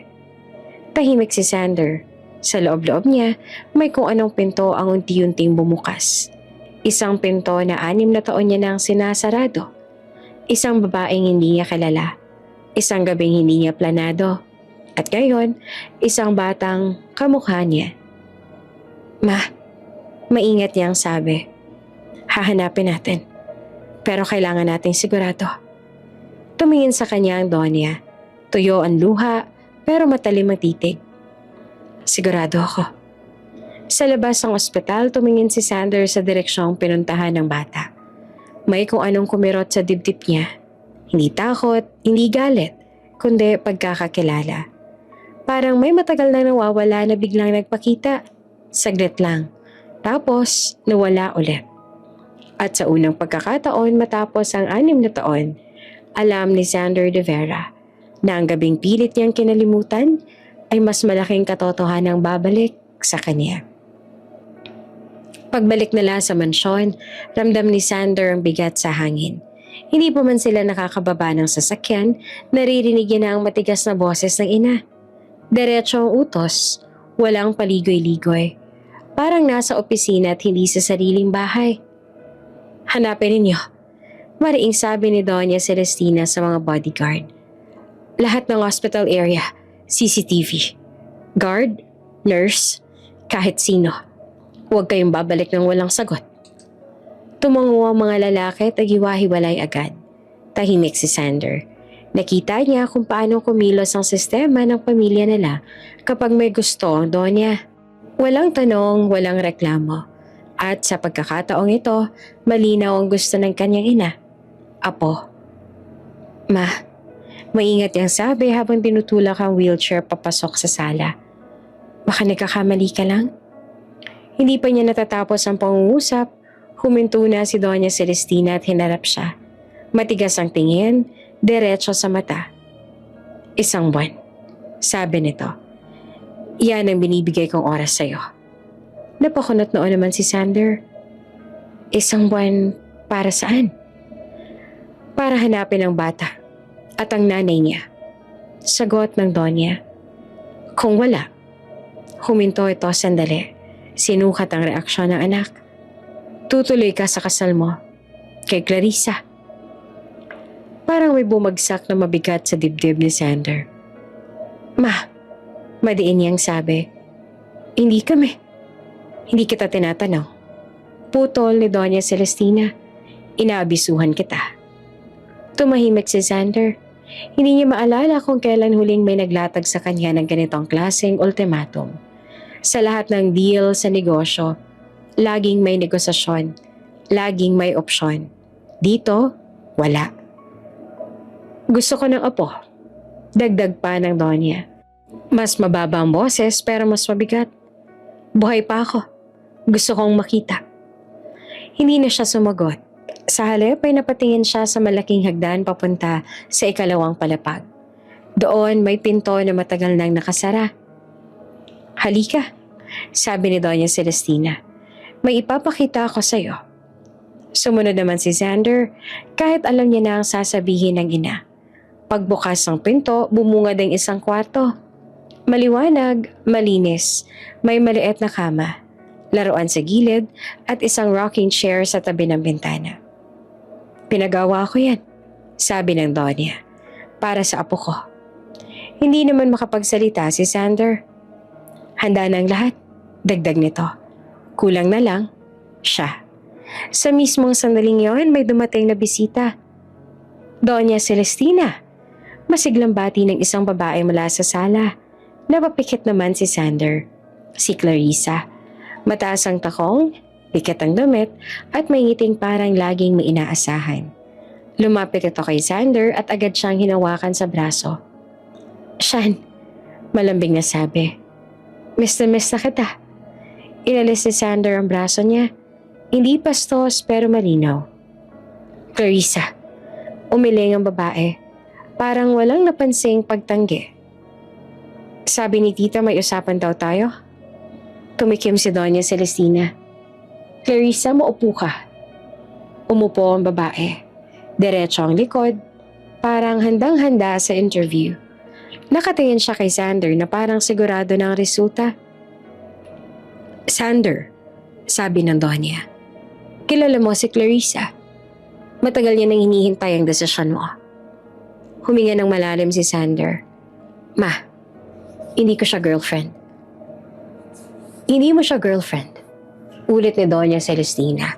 Tahimik si Sander. Sa loob-loob niya, may kung anong pinto ang unti-unting bumukas. Isang pinto na 6 na taon niya nang sinasarado. Isang babaeng hindi niya kilala. Isang gabing hindi niya planado. At ngayon, isang batang kamukha niya. Ma, maingat niyang sabi. Hahanapin natin. Pero kailangan nating sigurado. Tumingin sa kanya ang Donya. Tuyo ang luha, pero matalim ang titig. Sigurado ako. Sa labas ng ospital, tumingin si Sander sa direksyong pinuntahan ng bata. May kung anong kumirot sa dibdib niya. Hindi takot, hindi galit, kundi pagkakakilala. Parang may matagal na nawawala na biglang nagpakita. Saglit lang. Tapos, nawala ulit. At sa unang pagkakataon matapos ang 6 na taon, alam ni Sander de Vera na ang gabing pilit niyang kinalimutan ay mas malaking katotohanang babalik sa kanya. Pagbalik nila sa mansyon, ramdam ni Sander ang bigat sa hangin. Hindi pa man sila nakakababa ng sasakyan, naririnig niya na ang matigas na boses ng ina. Diretso ang utos, walang paligoy-ligoy. Parang nasa opisina at hindi sa sariling bahay. Hanapin ninyo. Mariing sabi ni Doña Celestina sa mga bodyguard. Lahat ng hospital area, CCTV. Guard, nurse, kahit sino. Huwag kayong babalik ng walang sagot. Tumango ang mga lalaki at naghiwa-hiwalay agad. Tahimik si Sander. Nakita niya kung paano kumilos ang sistema ng pamilya nila kapag may gusto ang Donya. Walang tanong, walang reklamo. At sa pagkakataong ito, malinaw ang gusto ng kanyang ina. Apo. Ma, maingat yang sabi habang tinutulak ang wheelchair papasok sa sala. Baka nagkakamali ka lang? Hindi pa niya natatapos ang pangungusap, huminto na si Doña Celestina at hinarap siya. Matigas ang tingin, diretso sa mata. 1 buwan, sabi nito. Yan ang binibigay kong oras sa'yo. Napakunot noon naman si Sander. 1 buwan para saan? Para hanapin ang bata at ang nanay niya. Sagot ng Donya. Kung wala, huminto ito sandali. Sinukat ang reaksyon ng anak. Tutuloy ka sa kasal mo kay Clarissa. Parang may bumagsak na mabigat sa dibdib ni Sander. Ma, madiin niyang sabi. Hindi kami. Hindi kita tinatanong. Putol ni Doña Celestina. Inaabisuhan kita. Tumahimik si Sander. Hindi niya maalala kung kailan huling may naglatag sa kanya ng ganitong klaseng ultimatum. Sa lahat ng deal sa negosyo, laging may negosasyon, laging may opsyon. Dito, wala. Gusto ko ng apo. Dagdag pa ng Donya. Mas mababa ang boses pero mas mabigat. Buhay pa ako. Gusto kong makita. Hindi na siya sumagot. Sa halip ay napatingin siya sa malaking hagdan papunta sa 2nd palapag. Doon may pinto na matagal nang nakasara. Halika, sabi ni Doña Celestina. May ipapakita ako sa'yo. Sumunod naman si Sander kahit alam niya na ang sasabihin ng ina. Pagbukas ng pinto, bumungad ang isang kwarto. Maliwanag, malinis, may maliit na kama, laruan sa gilid at isang rocking chair sa tabi ng bintana. Pinagawa ko yan, sabi ng Donya, para sa apo ko. Hindi naman makapagsalita si Sander. Handa ng lahat, dagdag nito. Kulang na lang, siya. Sa mismong sandaling yon may dumating na bisita. Doña Celestina, masiglang bati ng isang babae mula sa sala. Napapikit naman si Sander. Si Clarissa. Mataas ang takong, pikit ang damit, at may ngiting parang laging may inaasahan. Lumapit ito kay Sander at agad siyang hinawakan sa braso. Shan, malambing na sabi. Miss na kita. Inalis ni Sander ang braso niya. Hindi pastos pero malinaw. Clarissa, umiling ang babae. Parang walang napansing pagtanggi. Sabi ni tita may usapan daw tayo. Tumikim si Doña Celestina. Clarissa, maupo ka. Umupo ang babae. Diretso ang likod. Parang handang-handa sa interview. Nakatingin siya kay Sander na parang sigurado ng resulta. Sander, sabi ng Donya. Kilala mo si Clarissa. Matagal niya nang hinihintay ang desisyon mo. Huminga ng malalim si Sander. Ma, hindi ko siya girlfriend. Hindi mo siya girlfriend. Ulit ni Doña Celestina.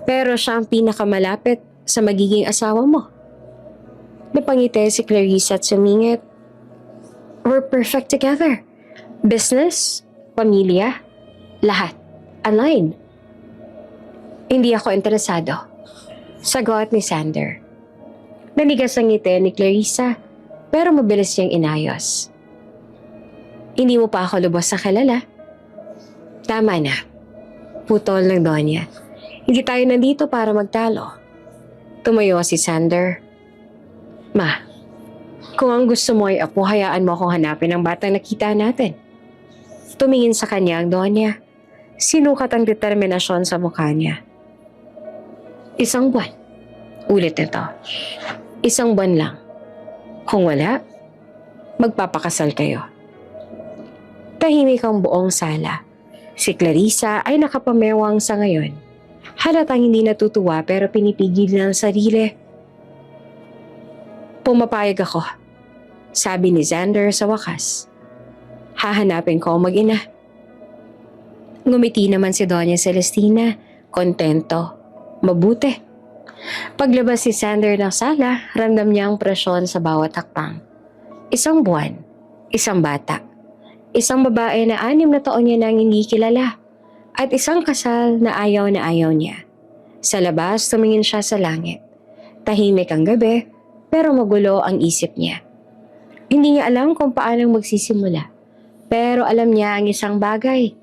Pero siya ang pinakamalapit sa magiging asawa mo. Napangiti si Clarissa at sumingit. We're perfect together. Business, pamilya, lahat. Aligned. Hindi ako interesado. Sagot ni Sander. Nanigas ang ngiti ni Clarissa pero mabilis niyang inayos. Hindi mo pa ako lubos sa kilala. Tama na. Putol ng Donya. Hindi tayo nandito para magtalo. Tumayo si Sander. Ma, kung ang gusto mo ay apo, hayaan mo akong hanapin ang batang nakita natin. Tumingin sa kanya ang Donya. Sinukat ang determinasyon sa mukha niya. 1 buwan. Ulit nito. 1 buwan lang. Kung wala, magpapakasal kayo. Tahimik ang buong sala. Si Clarissa ay nakapamewang sa ngayon. Halatang hindi natutuwa pero pinipigil ng sarili. Pumapayag ako, sabi ni Xander sa wakas. Hahanapin ko ang mag-ina. Ngumiti naman si Doña Celestina, kontento, mabuti. Paglabas si Xander ng sala, ramdam niya ang presyon sa bawat hakbang. 1 buwan, 1 bata, 1 babae na 6 na taon niya nang hindi kilala, at 1 kasal na ayaw niya. Sa labas, tumingin siya sa langit. Tahimik ang gabi, pero magulo ang isip niya. Hindi niya alam kung paano magsisimula, pero alam niya ang isang bagay.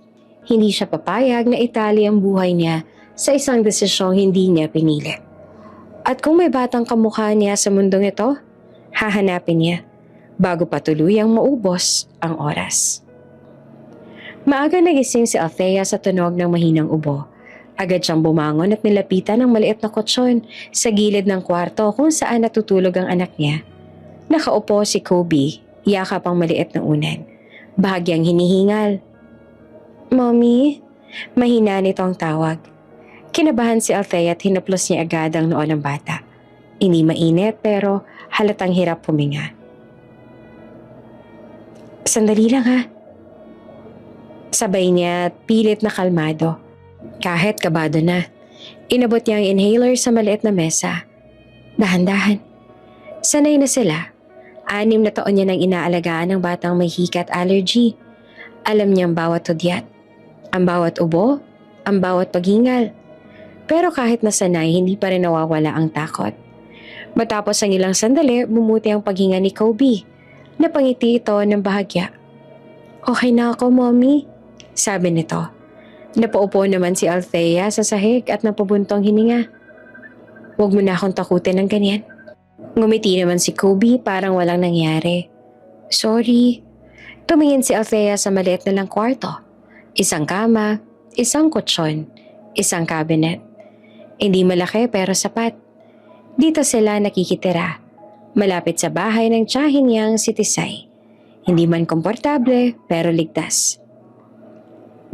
Hindi siya papayag na itali ang buhay niya sa isang desisyong hindi niya pinili. At kung may batang kamukha niya sa mundong ito, hahanapin niya bago pa tuluyang maubos ang oras. Maaga nagising si Althea sa tunog ng mahinang ubo. Agad siyang bumangon at nilapitan ng maliit na kutsyon sa gilid ng kwarto kung saan natutulog ang anak niya. Nakaupo si Kobe, yakap ang maliit na unan. Bahagyang hinihingal. Mommy, mahina nitong tawag. Kinabahan si Althea at hinaplos niya agad ang noo ng bata. Hindi mainit pero halatang hirap huminga. Sandali lang ha. Sabay niya at pilit na kalmado. Kahit kabado na, inabot niya ang inhaler sa maliit na mesa. Dahan-dahan. Sanay na sila. 6 na taon niya nang inaalagaan ng batang may hika at allergy. Alam niya ang bawat hudyat, ang bawat ubo, ang bawat paghingal. Pero kahit nasanay, hindi pa rin nawawala ang takot. Matapos ang ilang sandali, bumuti ang paghinga ni Kobe. Napangiti ito ng bahagya. Okay na ako, Mommy, sabi nito. Napaupo naman si Althea sa sahig at napabuntong hininga. Huwag mo na akong takutin ng ganyan. Ngumiti naman si Kobe parang walang nangyari. Sorry. Tumingin si Althea sa maliit na lang kwarto. 1 kama, 1 kutsyon, 1 cabinet. Hindi malaki pero sapat. Dito sila nakikitira. Malapit sa bahay ng tiyahin niyang si Tisay. Hindi man komportable pero ligtas.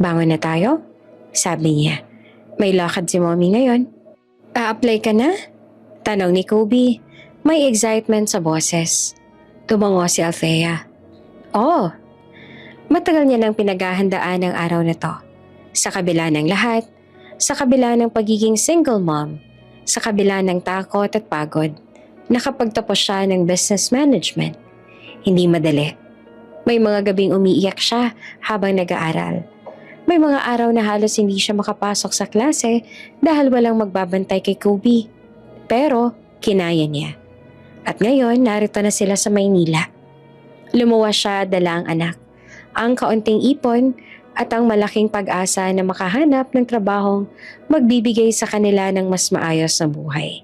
Bangon na tayo? Sabi niya. May lakad si Mommy ngayon. A-apply ka na? Tanong ni Kobe. May excitement sa boses. Tumango si Althea. Oh, matagal niya nang pinaghahandaan ang araw na to. Sa kabila ng lahat, sa kabila ng pagiging single mom, sa kabila ng takot at pagod, nakapagtapos siya ng business management. Hindi madali. May mga gabing umiiyak siya habang nag-aaral. May mga araw na halos hindi siya makapasok sa klase dahil walang magbabantay kay Kobe. Pero kinaya niya. At ngayon narito na sila sa Maynila. Lumuwas siya dala ang anak, ang kaunting ipon at ang malaking pag-asa na makahanap ng trabahong magbibigay sa kanila ng mas maayos na buhay.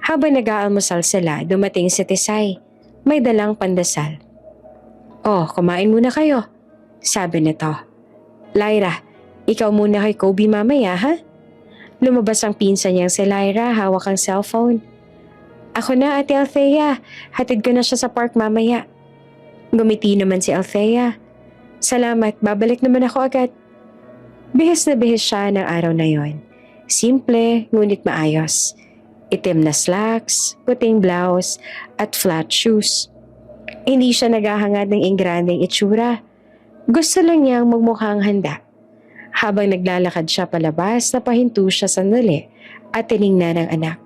Habang nag-aalmusal sila, dumating si Tisay. May dalang pandesal. Oh, kumain muna kayo, sabi nito. Lyra, ikaw muna kay Kobe mamaya ha? Lumabas ang pinsan niyang si Lyra, hawak ang cellphone. Ako na, Ate Althea. Hatid ko na siya sa park mamaya. Gumiti naman si Althea. Salamat, babalik naman ako agad. Bihis na bihis siya ng araw na yon. Simple, ngunit maayos. Itim na slacks, puting blouse, at flat shoes. Hindi siya naghahangad ng ingrandeng itsura. Gusto lang niyang magmukhang handa. Habang naglalakad siya palabas, napahinto siya sandali at tiningnan ang anak.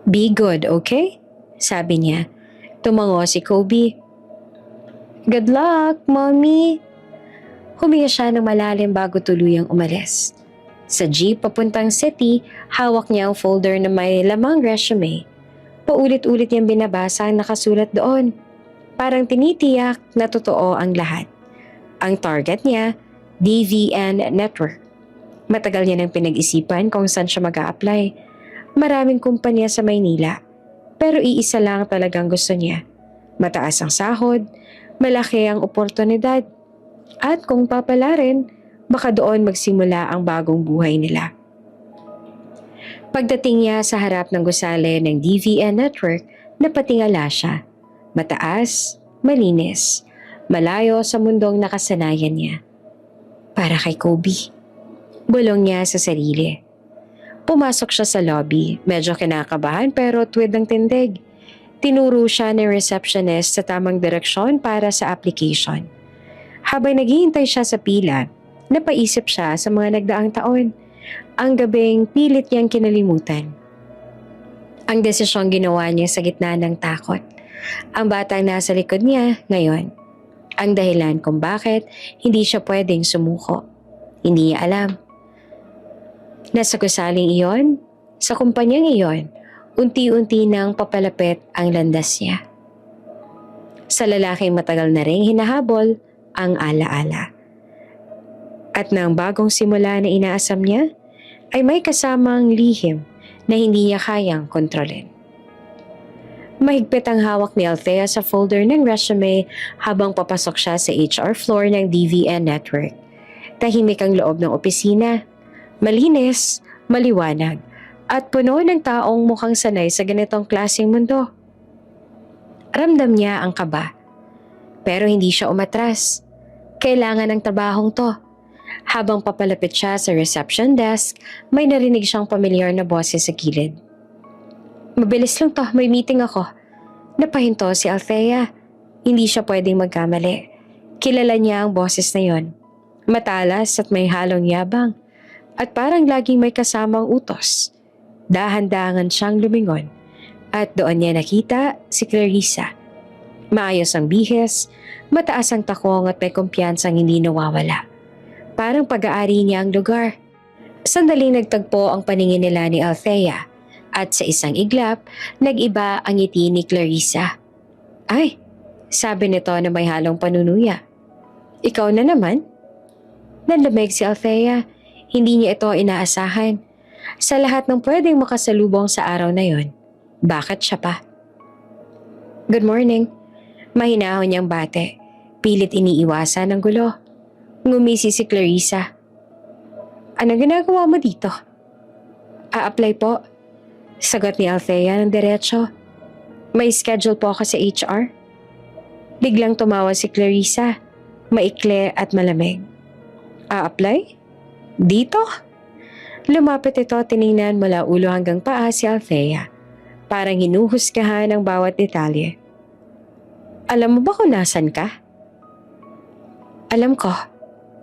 Be good, okay? Sabi niya. Tumango si Kobe. Good luck, Mommy! Huminga siya ng malalim bago tuluyang umalis. Sa jeep papuntang city, hawak niya ang folder na may lamang resume. Paulit-ulit niyang binabasa ang nakasulat doon. Parang tinitiyak na totoo ang lahat. Ang target niya, DVN Network. Matagal niya nang pinag-isipan kung saan siya mag-a-apply. Maraming kumpanya sa Maynila. Pero iisa lang talagang gusto niya. Mataas ang sahod, malaki ang oportunidad, at kung papalarin, baka doon magsimula ang bagong buhay nila. Pagdating niya sa harap ng gusali ng DVN network, napatingala siya. Mataas, malinis, malayo sa mundong nakasanayan niya. Para kay Kobe. Bulong niya sa sarili. Pumasok siya sa lobby, medyo kinakabahan pero tuwid ang tindig. Tinuro siya ng receptionist sa tamang direksyon para sa application. Habang naghihintay siya sa pila, napaisip siya sa mga nagdaang taon. Ang gabing pilit niyang kinalimutan. Ang desisyong ginawa niya sa gitna ng takot. Ang batang nasa likod niya ngayon. Ang dahilan kung bakit hindi siya pwedeng sumuko. Hindi niya alam. Nasa gusaling iyon, sa kumpanyang iyon, unti-unti nang papalapit ang landas niya. Sa lalaking matagal na ring hinahabol ang alaala. At nang bagong simula na inaasam niya, ay may kasamang lihim na hindi niya kayang kontrolin. Mahigpit ang hawak ni Althea sa folder ng resume habang papasok siya sa HR floor ng DVN network. Tahimik ang loob ng opisina. Malinis, maliwanag, at puno ng taong mukhang sanay sa ganitong klaseng mundo. Ramdam niya ang kaba. Pero hindi siya umatras. Kailangan ng trabahong to. Habang papalapit siya sa reception desk, may narinig siyang pamilyar na boses sa gilid. Mabilis lang to, may meeting ako. Napahinto si Althea. Hindi siya pwedeng magkamali. Kilala niya ang boses na yon. Matalas at may halong yabang. At parang laging may kasamang utos. Dahan-dahan siyang lumingon. At doon niya nakita si Clarissa. Maayos ang bihis, mataas ang takong at may kumpiyansang hindi nawawala. Parang pag-aari niya ang lugar. Sandaling nagtagpo ang paningin nila ni Althea. At sa isang iglap, nag-iba ang ngiti ni Clarissa. Ay, sabi nito na may halong panunuya. Ikaw na naman? Nanlamig si Althea. Hindi niya ito inaasahan. Sa lahat ng pwedeng makasalubong sa araw na yon, bakit siya pa? Good morning. Mahinahon niyang bate. Pilit iniiwasan ng gulo. Ngumisi si Clarissa. Ano ginagawa mo dito? A-apply po. Sagot ni Althea ng diretso. May schedule po ako sa HR. Biglang tumawa si Clarissa. Maikli at malamig. A-apply? Dito? Lumapit ito tiningnan mula ulo hanggang paa si Althea. Parang hinuhusgahan ang bawat detalye. Alam mo ba kung nasan ka? Alam ko,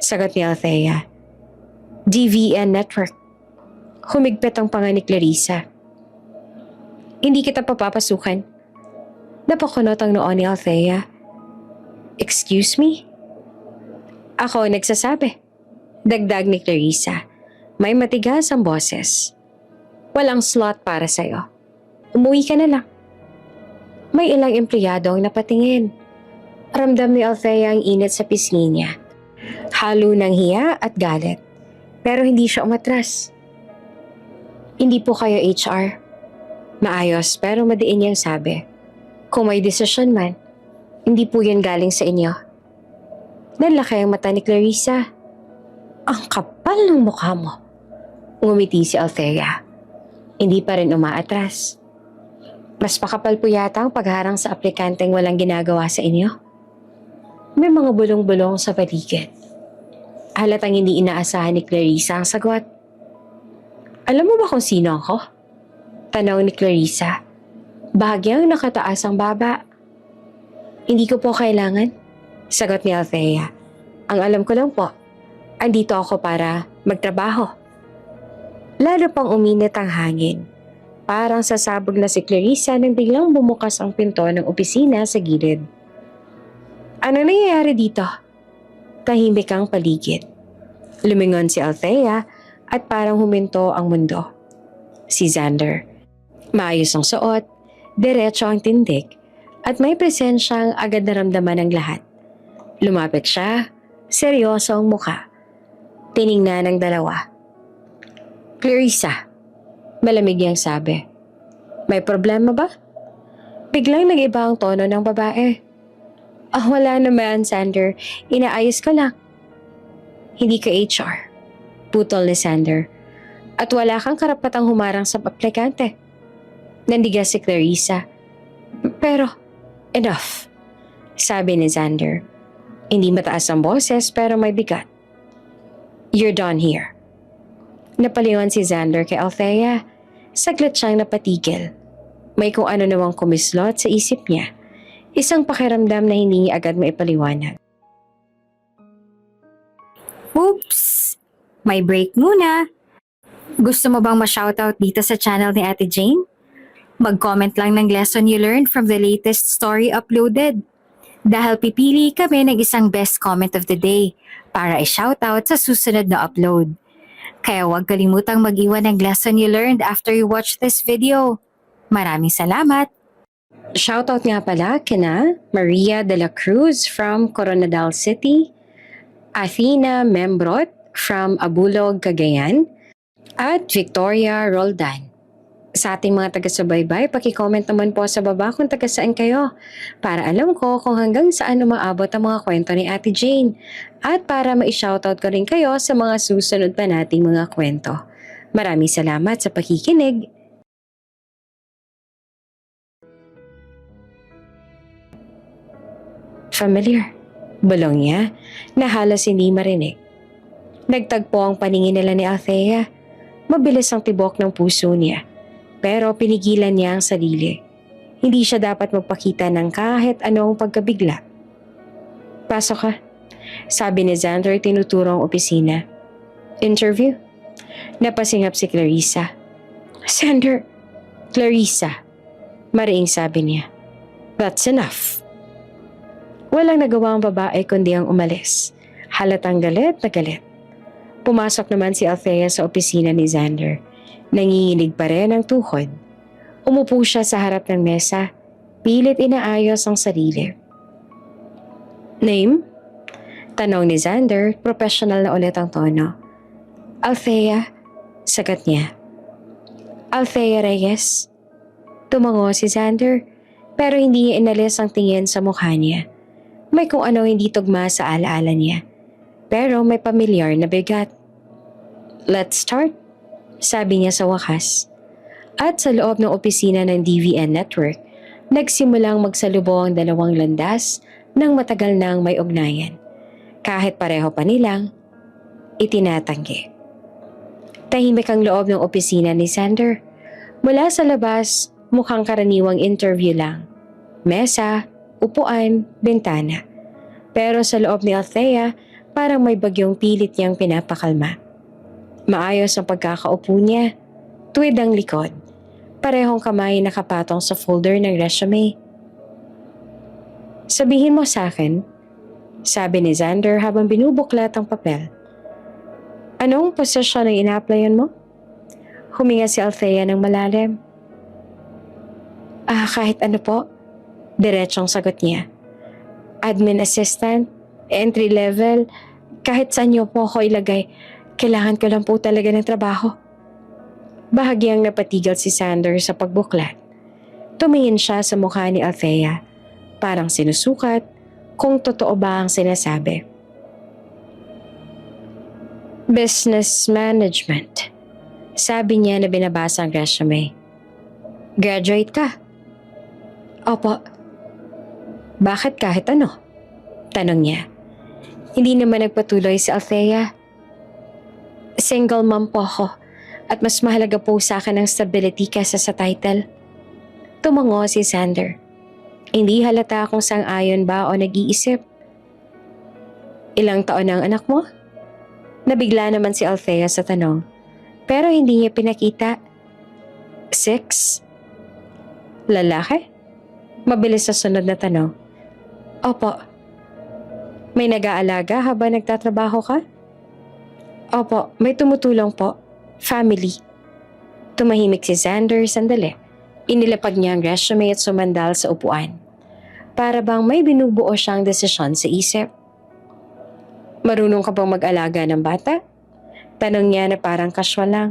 sagot ni Althea. DVN network. Humigpit ang panga ni Clarissa. Hindi kita papapasukan. Napakunot ang noo ni Althea. Excuse me? Ako nagsasabi. Dagdag ni Clarissa. May matigas ang boses. Walang slot para sa'yo. Umuwi ka na lang. May ilang empleyado ang napatingin. Ramdam ni Althea ang init sa pisngi niya. Halo ng hiya at galit. Pero hindi siya umatras. Hindi po kayo HR. Maayos pero madiin niyang sabi. Kung may desisyon man, hindi po yan galing sa inyo. Nanlaki ang mata ni Clarissa. Ang kapal ng mukha mo. Ngumiti si Althea. Hindi pa rin umaatras. Mas pakapal po yata ang pagharang sa aplikanteng walang ginagawa sa inyo. May mga bulong-bulong sa paligid. Halatang hindi inaasahan ni Clarissa ang sagot. Alam mo ba kung sino ako? Tanong ni Clarissa. Bahagyang nakataas ang baba. Hindi ko po kailangan. Sagot ni Althea. Ang alam ko lang po, andito ako para magtrabaho. Lalo pang uminit ang hangin. Parang sasabog na si Clarissa nang biglang bumukas ang pinto ng opisina sa gilid. Ano nangyayari dito? Tahimik ang paligid. Lumingon si Althea at parang huminto ang mundo. Si Xander. Maayos ang suot, diretso ang tindig, at may presensyang agad naramdaman ng lahat. Lumapit siya, seryoso ang muka. Tiningnan ng dalawa. Clarissa, malamig niyang sabi. May problema ba? Biglang nag-iba ang tono ng babae. Wala naman, Xander. Inaayos ko lang. Hindi ka HR. Putol ni Xander. At wala kang karapatang humarang sa aplikante. Nandigas si Clarissa. Pero, enough, sabi ni Xander. Hindi mataas ang boses pero may bigat. You're done here. Napalingon si Xander kay Althea. Saglit siyang napatigil. May kung ano namang kumislot sa isip niya. Isang pakiramdam na hindi niya agad maipaliwanag. Oops! May break muna. Gusto mo bang ma-shoutout dito sa channel ni Ate Jane? Mag-comment lang ng lesson you learned from the latest story uploaded. Dahil pipili kami ng isang best comment of the day para i-shoutout sa susunod na upload. Kaya huwag kalimutang mag-iwan ng lesson you learned after you watch this video. Maraming salamat! Shoutout nga pala kina Maria de la Cruz from Coronadal City, Athena Membrot from Abulog, Cagayan, at Victoria Roldan. Sa ating mga taga-subaybay, paki-comment naman po sa baba kung taga saan kayo para alam ko kung hanggang saan umaabot ang mga kwento ni Ate Jane at para ma-shoutout ko rin kayo sa mga susunod pa nating mga kwento. Maraming salamat sa pakikinig. Familiar. Bulong niya na halos hindi marinig. Nagtagpo ang paningin nila ni Althea. Mabilis ang tibok ng puso niya. Pero pinigilan niya ang sarili. Hindi siya dapat magpakita ng kahit anong pagkabigla. Pasok ka, sabi ni Xander tinuturo ang opisina. Interview? Napasingap si Clarissa. Xander! Clarissa! Mariing sabi niya. That's enough. Walang nagawa ang babae kundi ang umalis. Halatang galit na galit. Pumasok naman si Althea sa opisina ni Xander. Nanginginig pa rin ang tuhod. Umupo siya sa harap ng mesa. Pilit inaayos ang sarili. Name? Tanong ni Xander, professional na ulit ang tono. Althea, sagat niya. Althea Reyes. Tumango si Xander, pero hindi niya inalis ang tingin sa mukha niya. May kung ano hindi tugma sa alaala niya. Pero may pamilyar na bigat. Let's start, sabi niya sa wakas. At sa loob ng opisina ng DVN Network, nagsimulang magsalubo ang dalawang landas ng matagal nang may ugnayan. Kahit pareho pa nilang itinatanggi. Tahimik ang loob ng opisina ni Xander. Mula sa labas, mukhang karaniwang interview lang. Mesa, upuan, bintana. Pero sa loob ni Althea, parang may bagyong pilit niyang pinapakalma. Maayos ang pagkakaupo niya. Tuwid ang likod. Parehong kamay nakapatong sa folder ng resume. Sabihin mo sa akin, sabi ni Xander habang binubuklat ang papel. Anong posisyon ang ina-applyan mo? Huminga si Althea ng malalim. Kahit ano po. Diretsong sagot niya. Admin assistant, entry level, kahit saan niyo po ako ilagay, kailangan ko lang po talaga ng trabaho. Bahagyang napatigil si Xander sa pagbuklat. Tumingin siya sa mukha ni Althea, parang sinusukat kung totoo ba ang sinasabi. Business management, sabi niya na binabasa ang resume. Graduate ka? Opo. Bakit kahit ano? Tanong niya. Hindi naman nagpatuloy si Althea. Single mom po ako at mas mahalaga po sa akin ang stability kaysa sa title. Tumango si Xander. Hindi halata kung sang-ayon ba o nag-iisip. Ilang taon ang anak mo? Nabigla naman si Althea sa tanong. Pero hindi niya pinakita. 6? Lalaki? Mabilis sa sunod na tanong. Opo. May nag-aalaga habang nagtatrabaho ka? Opo, may tumutulong po. Family. Tumahimik si Xander sandali. Inilapag niya ang resume at sumandal sa upuan. Para bang may binubuo siyang desisyon sa isip. Marunong ka bang mag-alaga ng bata? Tanong niya na parang casual lang.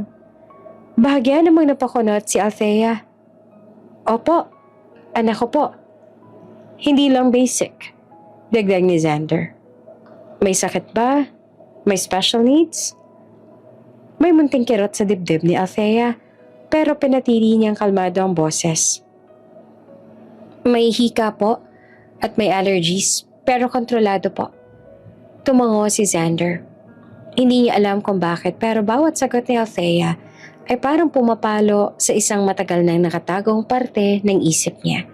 Bahagya namang napakunot si Althea. Opo, anak ko po. Hindi lang basic. Dagdag ni Xander. May sakit ba? May special needs? May munting kirot sa dibdib ni Althea, pero pinatili niyang kalmado ang boses. May hika po at may allergies, pero kontrolado po. Tumango si Xander. Hindi niya alam kung bakit, pero bawat sagot ni Althea ay parang pumapalo sa isang matagal nang nakatagong parte ng isip niya.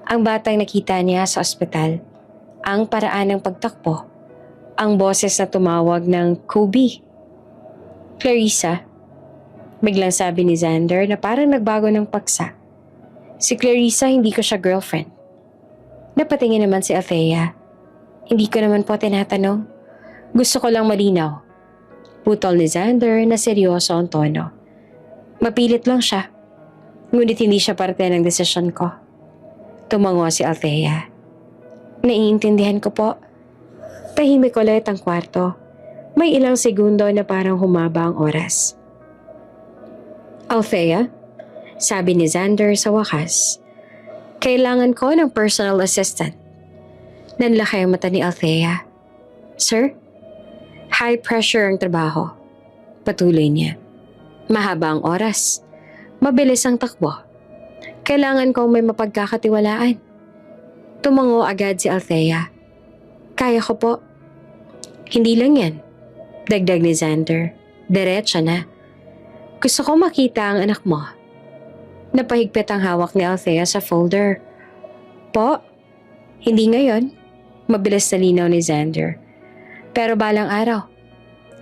Ang batang nakita niya sa ospital, ang paraan ng pagtakbo, ang boses na tumawag ng Kobe. Clarissa, biglang sabi ni Xander na parang nagbago ng paksa. Si Clarissa, hindi ko siya girlfriend. Napatingin naman si Althea. Hindi ko naman po tinatanong. Gusto ko lang malinaw. Putol ni Xander na seryoso ang tono. Mapilit lang siya. Ngunit hindi siya parte ng desisyon ko. Tumango si Althea. Naiintindihan ko po. Tahimik ulit ang kwarto. May ilang segundo na parang humaba ang oras. Althea, sabi ni Xander sa wakas, kailangan ko ng personal assistant. Nanlaki ang mata ni Althea. Sir? High pressure ang trabaho. Patuloy niya. Mahaba ang oras. Mabilis ang takbo. Kailangan kong may mapagkakatiwalaan. Tumango agad si Althea. Kaya ko po. Hindi lang yan. Dagdag ni Xander. Diretso na. Gusto ko makita ang anak mo. Napahigpit ang hawak ni Althea sa folder. Po? Hindi ngayon. Mabilis na linaw ni Xander. Pero balang araw.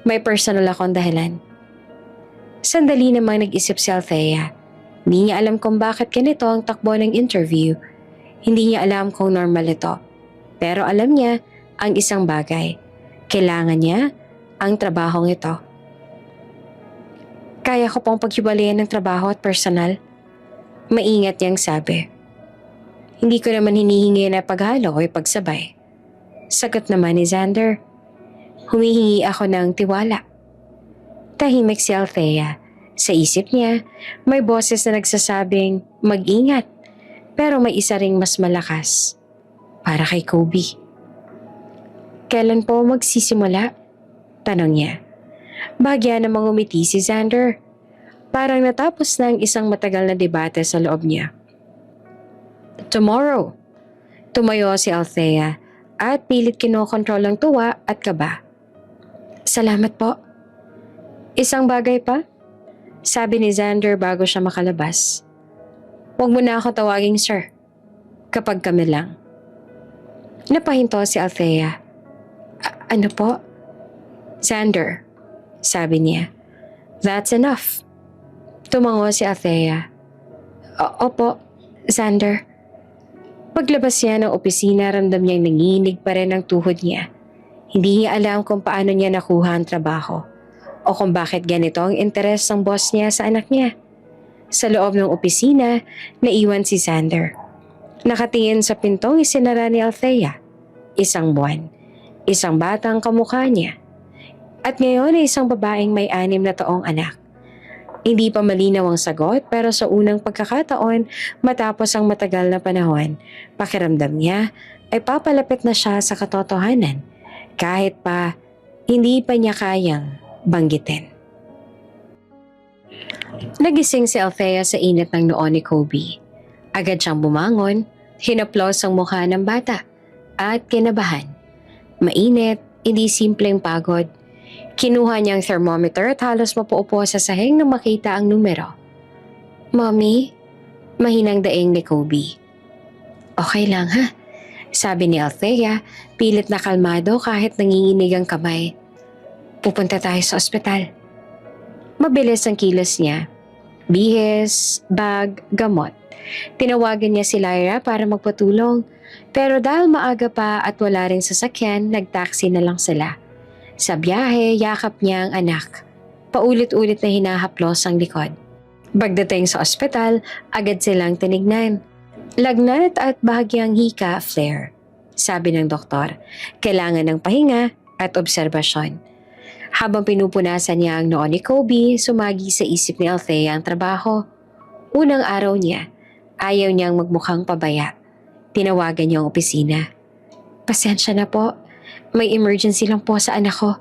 May personal akong dahilan. Sandali namang nag-isip si Althea. Hindi niya alam kung bakit ganito ang takbo ng interview. Hindi niya alam kung normal ito. Pero alam niya ang isang bagay. Kailangan niya ang trabahong ito. Kaya ko pong paghiwalayan ng trabaho at personal. Maingat niyang sabi. Hindi ko naman hinihingi na paghalo o pagsabay. Sagot naman ni Xander. Humihingi ako ng tiwala. Tahimik si Althea. Sa isip niya, may boses na nagsasabing mag-ingat. Pero may isa ring mas malakas. Para kay Kobe. Kailan po magsisimula? Tanong niya. Bahagya namang umiti si Xander. Parang natapos na ang isang matagal na debate sa loob niya. Tomorrow. Tumayo si Althea at pilit kinokontrol ang tuwa at kaba. Salamat po. Isang bagay pa? Sabi ni Xander bago siya makalabas. Huwag mo na ako tawaging sir. Kapag kami lang. Napahinto si Althea. Ano po? Xander, sabi niya. That's enough. Tumango si Althea. Opo, Xander. Paglabas niya ng opisina, ramdam niyang nanginginig pa rin ang tuhod niya. Hindi niya alam kung paano niya nakuha ang trabaho o kung bakit ganito ang interes ng boss niya sa anak niya. Sa loob ng opisina, naiwan si Xander. Nakatingin sa pintong isinara ni Althea. Isang buwan. Isang batang kamukha niya. At ngayon ay isang babaeng may 6 na taong anak. Hindi pa malinaw ang sagot pero sa unang pagkakataon matapos ang matagal na panahon, pakiramdam niya ay papalapit na siya sa katotohanan kahit pa hindi pa niya kayang banggitin. Nagising si Althea sa init ng noo ni Kobe. Agad siyang bumangon, hinaplos ang mukha ng bata at kinabahan. Mainit, hindi simpleng pagod. Kinuha niya ang thermometer at halos mapaupo sa sahig nang makita ang numero. Mommy, mahinang daing ni Kobe. Okay lang ha, sabi ni Althea, pilit na kalmado kahit nanginginig ang kamay. Pupunta tayo sa ospital. Mabilis ang kilos niya. Bihis, bag, gamot. Tinawagan niya si Lyra para magpatulong. Pero dahil maaga pa at wala ring sasakyan, nagtaksi na lang sila. Sa biyahe, yakap niya ang anak. Paulit-ulit na hinahaplos ang likod. Pagdating sa ospital, agad silang tinignan. Lagnat at bahagyang hika, flare. Sabi ng doktor, kailangan ng pahinga at obserbasyon. Habang pinupunasan niya ang noo ni Kobe, sumagi sa isip ni Althea ang trabaho. Unang araw niya, ayaw niyang magmukhang pabaya. Tinawagan niya ang opisina. Pasensya na po. May emergency lang po sa anak ko.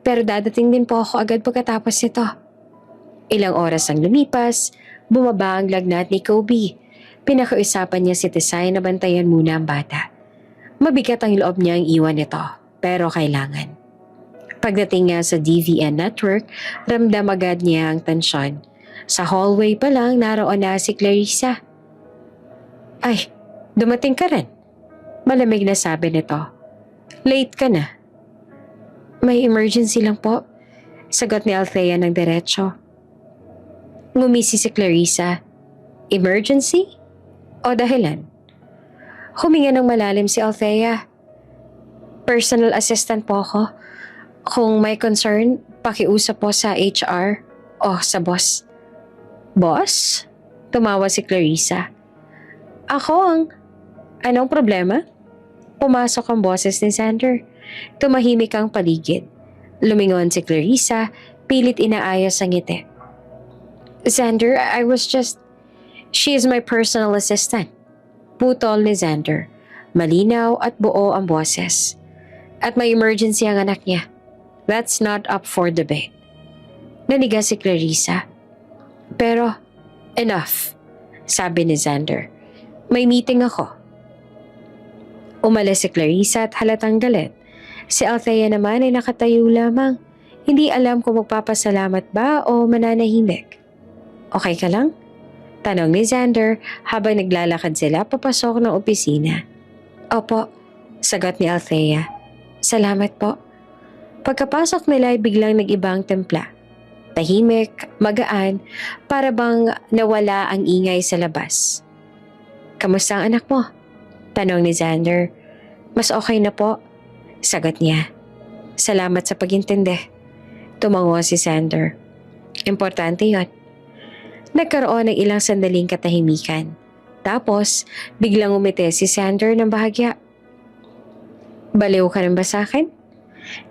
Pero dadating din po ako agad pagkatapos nito. Ilang oras ang lumipas, bumaba ang lagnat ni Kobe. Pinakausapan niya si Tesay na bantayan muna ang bata. Mabigat ang loob niyang iwan ito, pero kailangan. Pagdating niya sa DVN network, ramdam agad niya ang tensyon. Sa hallway pa lang naroon na si Clarissa. Ay, dumating ka rin. Malamig na sabi nito. Late ka na. May emergency lang po. Sagot ni Althea ng diretso. Ngumisi si Clarissa. Emergency? O dahilan? Huminga ng malalim si Althea. Personal assistant po ako. Kung may concern, pakiusap po sa HR o sa boss. Boss? Tumawa si Clarissa. Ako ang... Anong problema? Pumasok ang boses ni Xander. Tumahimik ang paligid. Lumingon si Clarissa, pilit inaayos ang ngiti. Xander, I was just... She is my personal assistant. Putol ni Xander. Malinaw at buo ang boses. At may emergency ang anak niya. That's not up for debate. Naniga si Clarissa. Pero, enough, sabi ni Xander. May meeting ako. Umalis si Clarissa at halatang galit. Si Althea naman ay nakatayo lamang. Hindi alam kung magpapasalamat ba o mananahimik. Okay ka lang? Tanong ni Xander habang naglalakad sila papasok ng opisina. Opo, sagot ni Althea. Salamat po. Pagkapasok nila ay biglang nag-iba ang templa. Tahimik, magaan, para bang nawala ang ingay sa labas. Kamusta ang anak mo? Tanong ni Xander. Mas okay na po, sagot niya. Salamat sa pagintindi. Tumango si Xander. Importante yon. Nagkaroon ng ilang sandaling katahimikan. Tapos, biglang umiti si Xander ng bahagya. Baliw ka rin ba sa akin?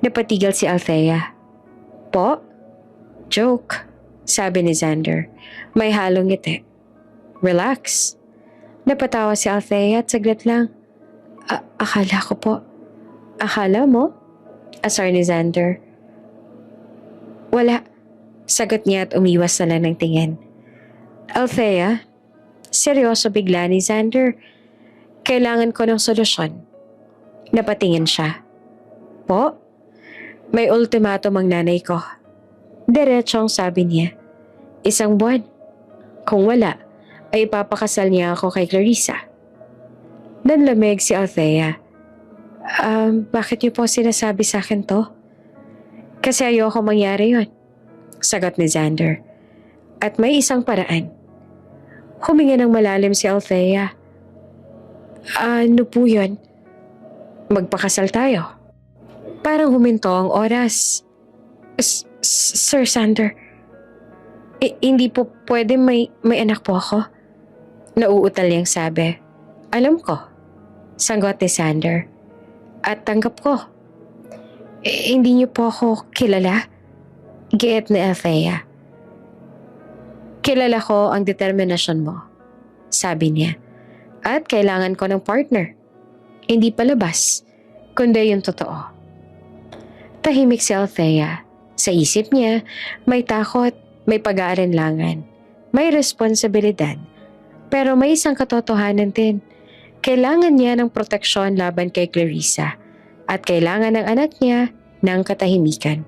Napatigal si Althea. Po? Joke, sabi ni Xander. May halong ngiti. Relax. Napatawa si Althea at saglit lang. Akala ko po. Akala mo? Asar ni Xander. Wala. Sagot niya at umiwas na lang ng tingin. Althea, seryoso bigla ni Xander. Kailangan ko ng solusyon. Napatingin siya. Po? May ultimatum ang nanay ko. Diretsong sabi niya. 1 buwan. Kung wala, ay ipapakasal niya ako kay Clarissa. Nanlamig si Althea. Bakit niyo po sinasabi sa akin to? Kasi ayoko mangyari yon, sagot ni Xander. At may isang paraan. Huminga ng malalim si Althea. Ano po yun? Magpakasal tayo. Parang huminto ang oras. Sir Xander, hindi po pwede may anak po ako. Nauutal niyang sabi. Alam ko, sagot ni Xander. At tanggap ko. Hindi niyo po ako kilala? Giit ni Althea. Kilala ko ang determinasyon mo, sabi niya. At kailangan ko ng partner. Hindi palabas, kundi yung totoo. Tahimik si Althea. Sa isip niya, may takot, may pag-aalinlangan, may responsibilidad. Pero may isang katotohanan din. Kailangan niya ng proteksyon laban kay Clarissa at kailangan ng anak niya ng katahimikan.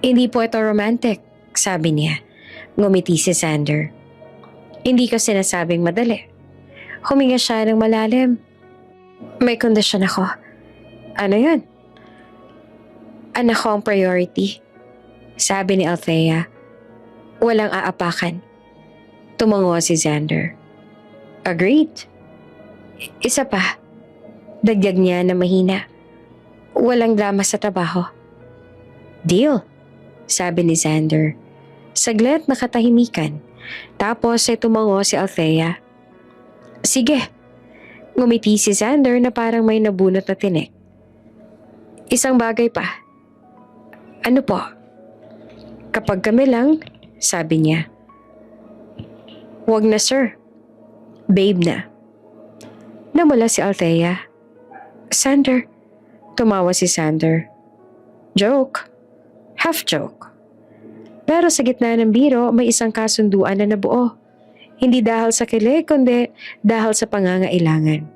Hindi po ito romantic, sabi niya. Ngumiti si Xander. Hindi ko sinasabing madali. Huminga siya ng malalim. May kondisyon ako. Ano yun? Anak ko ang priority, sabi ni Althea. Walang aapakan. Tumango si Xander. Agreed. Isa pa, dagdag niya na mahina. Walang drama sa trabaho. Deal, sabi ni Xander. Saglit nakatahimikan. Tapos ay tumango si Althea. Sige. Ngumiti si Xander na parang may nabunot na tinik. Isang bagay pa. Ano po? Kapag kami lang, sabi niya. Wag na sir. Babe na. Namula si Althea. Xander. Tumawa si Xander. Joke. Half joke. Pero sa gitna ng biro, may isang kasunduan na nabuo. Hindi dahil sa kilig, kundi dahil sa pangangailangan.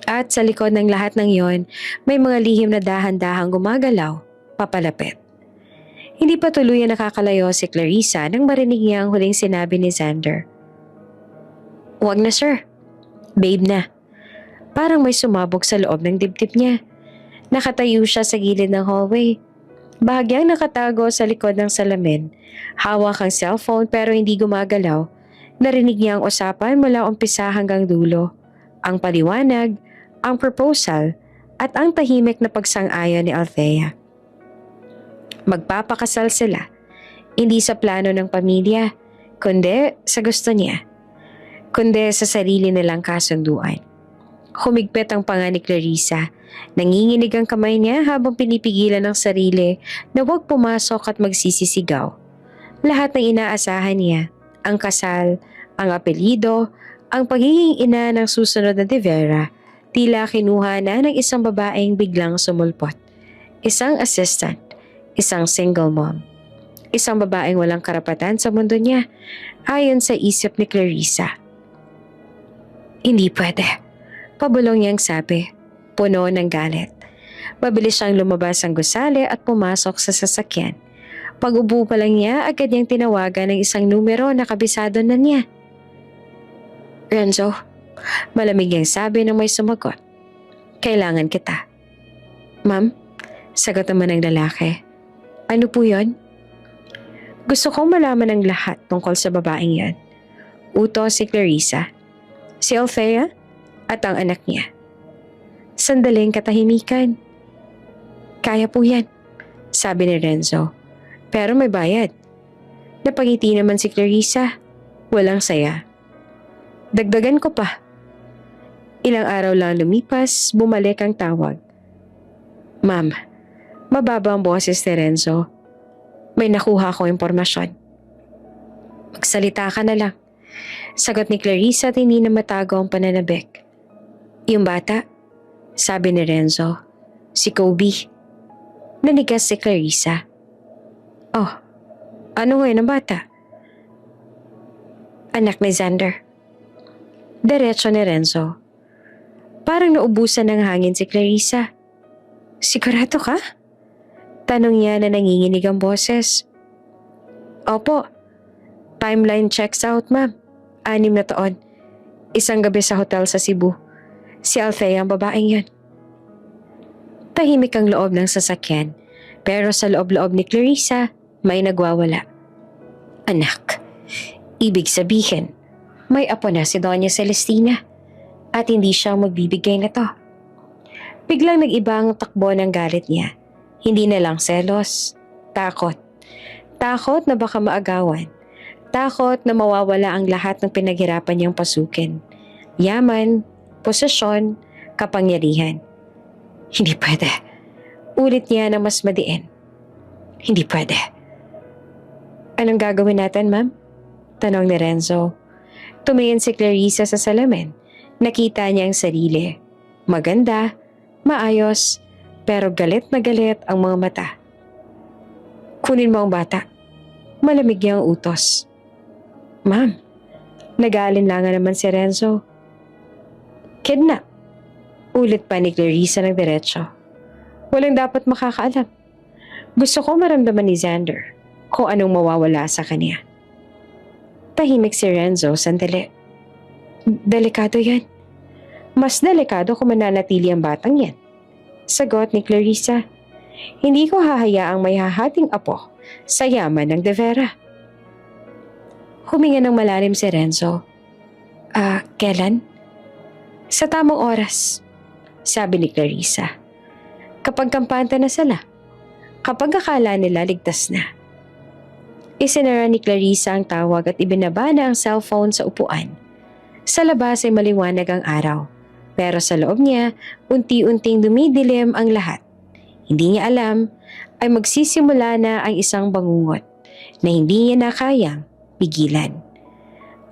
At sa likod ng lahat ng yon, may mga lihim na dahan-dahang gumagalaw, papalapit. Hindi pa tuluyan nakakalayo si Clarissa nang marinig niya ang huling sinabi ni Xander. "Huwag na, sir. Babe na." Parang may sumabog sa loob ng dibdib niya. Nakatayo siya sa gilid ng hallway. Bahagyang nakatago sa likod ng salamin. Hawak ang cellphone pero hindi gumagalaw. Narinig niya ang usapan mula umpisa hanggang dulo. Ang paliwanag, ang proposal, at ang tahimik na pagsang-ayon ni Althea. Magpapakasal sila. Hindi sa plano ng pamilya, kundi sa gusto niya. Kundi sa sarili nilang kasunduan. Humigpit ang panga ni Clarissa. Nanginginig ang kamay niya habang pinipigilan ng sarili na huwag pumasok at magsisisigaw. Lahat ng inaasahan niya, ang kasal, ang apelyido, ang pagiging ina ng susunod na De Vera, tila kinuha na ng isang babaeng biglang sumulpot. Isang assistant, isang single mom. Isang babaeng walang karapatan sa mundo niya, ayon sa isip ni Clarissa. Hindi pwede. Pabulong niyang sabi, puno ng galit. Mabilis siyang lumabas ang gusali at pumasok sa sasakyan. Pag-upo pa lang niya, agad niyang tinawagan ng isang numero na kabisado na niya. "Renzo," malamig niyang sabi nang may sumagot. "Kailangan kita." "Ma'am?" Sagot naman ng lalaki. "Ano po yon?" "Gusto kong malaman ang lahat tungkol sa babaeng yan." Utos si Clarissa. Si Althea at ang anak niya. Sandaling katahimikan. "Kaya po yan," sabi ni Renzo. "Pero may bayad." Napangiti naman si Clarissa. Walang saya. "Dagdagan ko pa." Ilang araw lang lumipas, bumalik ang tawag. "Ma'am," mababa ang boses ni Renzo. "May nakuha akong impormasyon." "Magsalita ka na lang," sagot ni Clarissa at hindi na matago ang pananabik. "Yung bata," sabi ni Renzo. "Si Kobe." Nanigas si Clarissa. "Oh, ano ngayon ang bata?" "Anak ni Xander." Diretso ni Renzo. Parang naubusan ng hangin si Clarissa. "Sigurado ka?" Tanong niya na nanginginig ang boses. "Opo. Timeline checks out, ma'am. 6 na taon. Isang gabi sa hotel sa Cebu. Si Althea ang babaeng yun." Tahimik ang loob ng sasakyan, pero sa loob-loob ni Clarissa, may nagwawala. Anak. Ibig sabihin, may apo na si Doña Celestina at hindi siya magbibigay na to. Biglang nag-iba ang takbo ng galit niya. Hindi na lang selos, takot. Takot na baka maagawan. Takot na mawawala ang lahat ng pinaghirapan niyang pasukin. Yaman, posisyon, kapangyarihan. Hindi pwede. Ulit niya na mas madiin. Hindi pwede. "Anong gagawin natin, ma'am?" Tanong ni Renzo. Tumingin si Clarissa sa salamin. Nakita niya ang sarili. Maganda, maayos, pero galit na galit ang mga mata. "Kunin mo ang bata." Malamig niyang utos. "Ma'am," nag-aalinlangan naman si Renzo. "Kidnap." Ulit pa ni Clarissa ng diretso. "Walang dapat makakaalam. Gusto ko maramdaman ni Xander kung anong mawawala sa kanya." Tahimik si Renzo sandali. "Delikado yan. Mas delikado kung mananatili ang batang yan." Sagot ni Clarissa. "Hindi ko hahayaang may hahating apo sa yaman ng De Vera." Huminga ng malalim si Renzo. Kailan?" "Sa tamang oras," sabi ni Clarissa. "Kapag kampante na sila. Kapag akala nila ligtas na." Isinara ni Clarissa ang tawag at ibinaba na ang cellphone sa upuan. Sa labas ay maliwanag ang araw, pero sa loob niya, unti-unting dumidilim ang lahat. Hindi niya alam ay magsisimula na ang isang bangungot na hindi niya na kayang pigilan.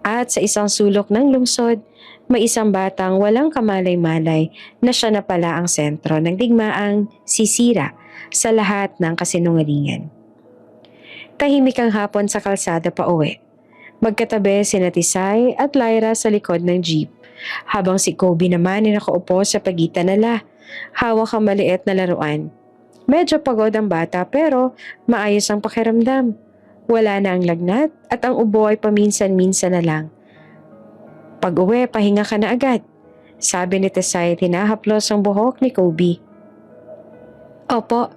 At sa isang sulok ng lungsod, may isang batang walang kamalay-malay na siya na pala ang sentro ng digmaang sisira sa lahat ng kasinungalingan. Tahimik ang hapon sa kalsada pa uwi. Magkatabi sina Tisay at Lyra sa likod ng jeep, habang si Kobe naman ay nakaupo sa pagitan nila, hawak ang maliit na laruan. Medyo pagod ang bata pero maayos ang pakiramdam. Wala na ang lagnat at ang ubo ay paminsan-minsan na lang. Pag uwi, pahinga ka na agad, sabi ni Tisay tinahaplos ang buhok ni Kobe. Opo,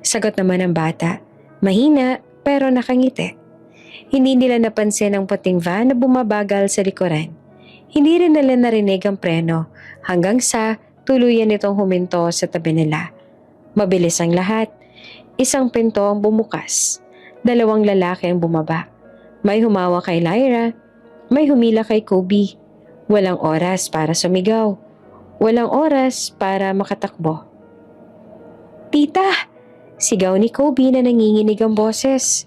sagot naman ng bata. Mahina pero nakangiti. Hindi nila napansin ang puting van na bumabagal sa likuran. Hindi rin nila narinig ang preno hanggang sa tuluyan itong huminto sa tabi nila. Mabilis ang lahat. Isang pinto ang bumukas. 2 lalaki ang bumaba. May humawa kay Lyra, may humila kay Kobe. Walang oras para sumigaw. Walang oras para makatakbo. Tita! Sigaw ni Kobe na nanginginig ang boses.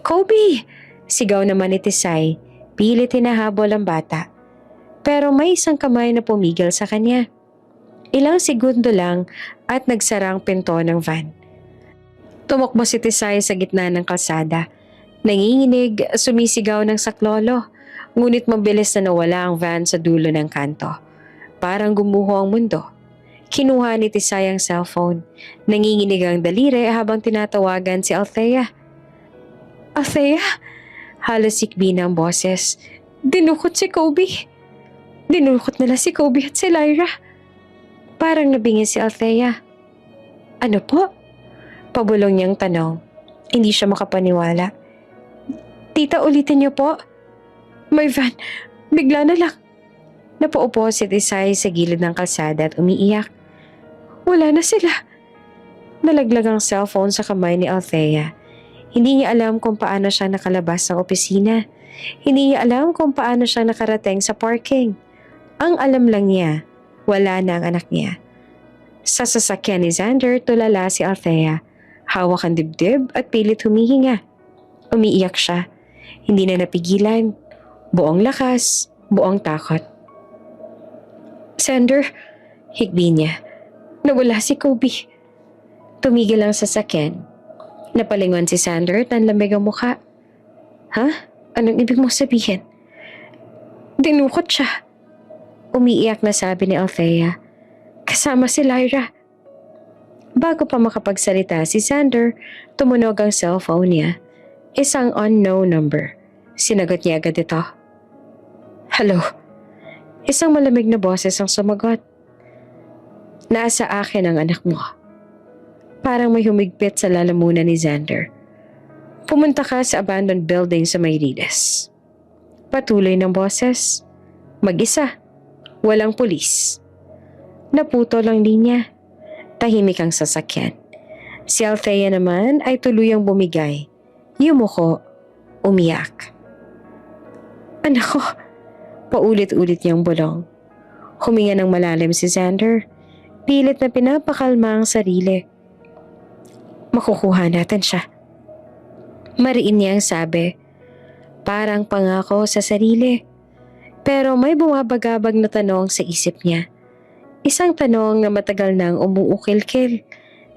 Kobe! Sigaw naman ni Tisay, pilit hinahabol ang bata. Pero may isang kamay na pumigil sa kanya. Ilang segundo lang at nagsara ang pinto ng van. Tumakbo si Tisay sa gitna ng kalsada. Nanginginig, sumisigaw ng saklolo, ngunit mabilis na nawala ang van sa dulo ng kanto. Parang gumuho ang mundo. Kinuha ni Tisay ang cellphone. Nanginginig ang daliri habang tinatawagan si Althea. Althea? Halos sikbi na ang boses. Dinukot si Kobe. Dinukot nila si Kobe at si Lyra. Parang nabingin si Althea. Ano po? Pabulong niyang tanong. Hindi siya makapaniwala. Tita, ulitin niyo po. May van. Bigla na lang. Napaupo si Tisay sa gilid ng kalsada at umiiyak. Wala na sila. Nalaglag ang cellphone sa kamay ni Althea. Hindi niya alam kung paano siya nakalabas ng opisina. Hindi niya alam kung paano siya nakarating sa parking. Ang alam lang niya, wala na ang anak niya. Sa sasakyan ni Xander, tulala si Althea. Hawak ang dibdib at pilit humihinga. Umiiyak siya. Hindi na napigilan. Buong lakas, buong takot. Xander, higbi niya. Nawala si Kobe. Tumigil ang sasakyan. Napalingon si Xander at nanlamig ang mukha. Ha? Anong ibig mong sabihin? Dinukot siya. Umiiyak na sabi ni Althea. Kasama si Lyra. Bago pa makapagsalita si Xander, tumunog ang cellphone niya. Isang unknown number. Sinagot niya agad ito. Hello. Isang malamig na boses ang sumagot. Nasa akin ang anak mo. Parang may humigpit sa lalamunan ni Xander. Pumunta ka sa abandoned building sa Mayrides. Patuloy ng boses. Mag-isa. Walang pulis. Naputol ang linya. Tahimik ang sasakyan. Si Althea naman ay tuluyang bumigay. Yumuko. Umiyak. Anak ko. Paulit-ulit niyang bulong. Huminga ng malalim si Xander. Pilit na pinapakalma ang sarili. Makukuha natin siya. Mariin niyang sabi. Parang pangako sa sarili. Pero may bumabagabag na tanong sa isip niya. Isang tanong na matagal nang umuukil-kil.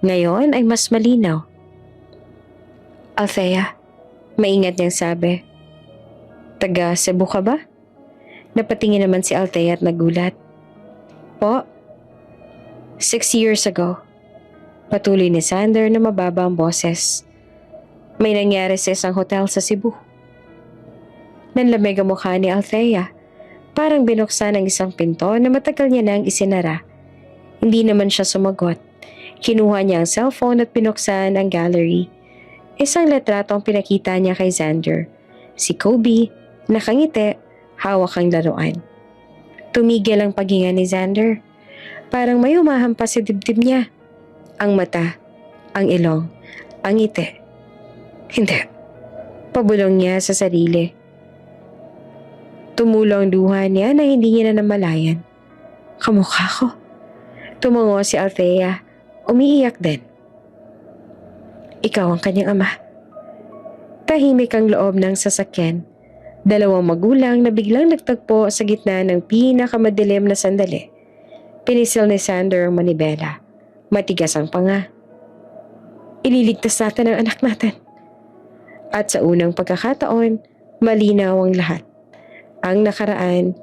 Ngayon ay mas malinaw. Althea, maingat niyang sabi. Taga Cebu ka ba? Napatingin naman si Althea at nagulat. Po? 6 years ago. Patuloy ni Xander na mababa ang boses. May nangyari sa isang hotel sa Cebu. Nanlamig ang mukha ni Althea. Parang binuksan ang isang pinto na matagal niya nang isinara. Hindi naman siya sumagot. Kinuha niya ang cellphone at binuksan ang gallery. Isang letrato ang pinakita niya kay Xander. Si Kobe, nakangiti, hawak ang laruan. Tumigil ang paghinga ni Xander. Parang may humahampas sa dibdib niya. Ang mata, ang ilong, ang ngiti. Hindi. Pabulong niya sa sarili. Tumulo ang luha niya na hindi niya na namalayan. Kamukha ko. Tumango si Althea. Umiiyak din. Ikaw ang kanyang ama. Tahimik ang loob ng sasakyan. 2 magulang na biglang nagtagpo sa gitna ng pinakamadilim na sandali. Pinisil ni Xander ang manibela. Matigas ang panga. Ililigtas natin ang anak natin. At sa unang pagkakataon, malinaw ang lahat. Ang nakaraan,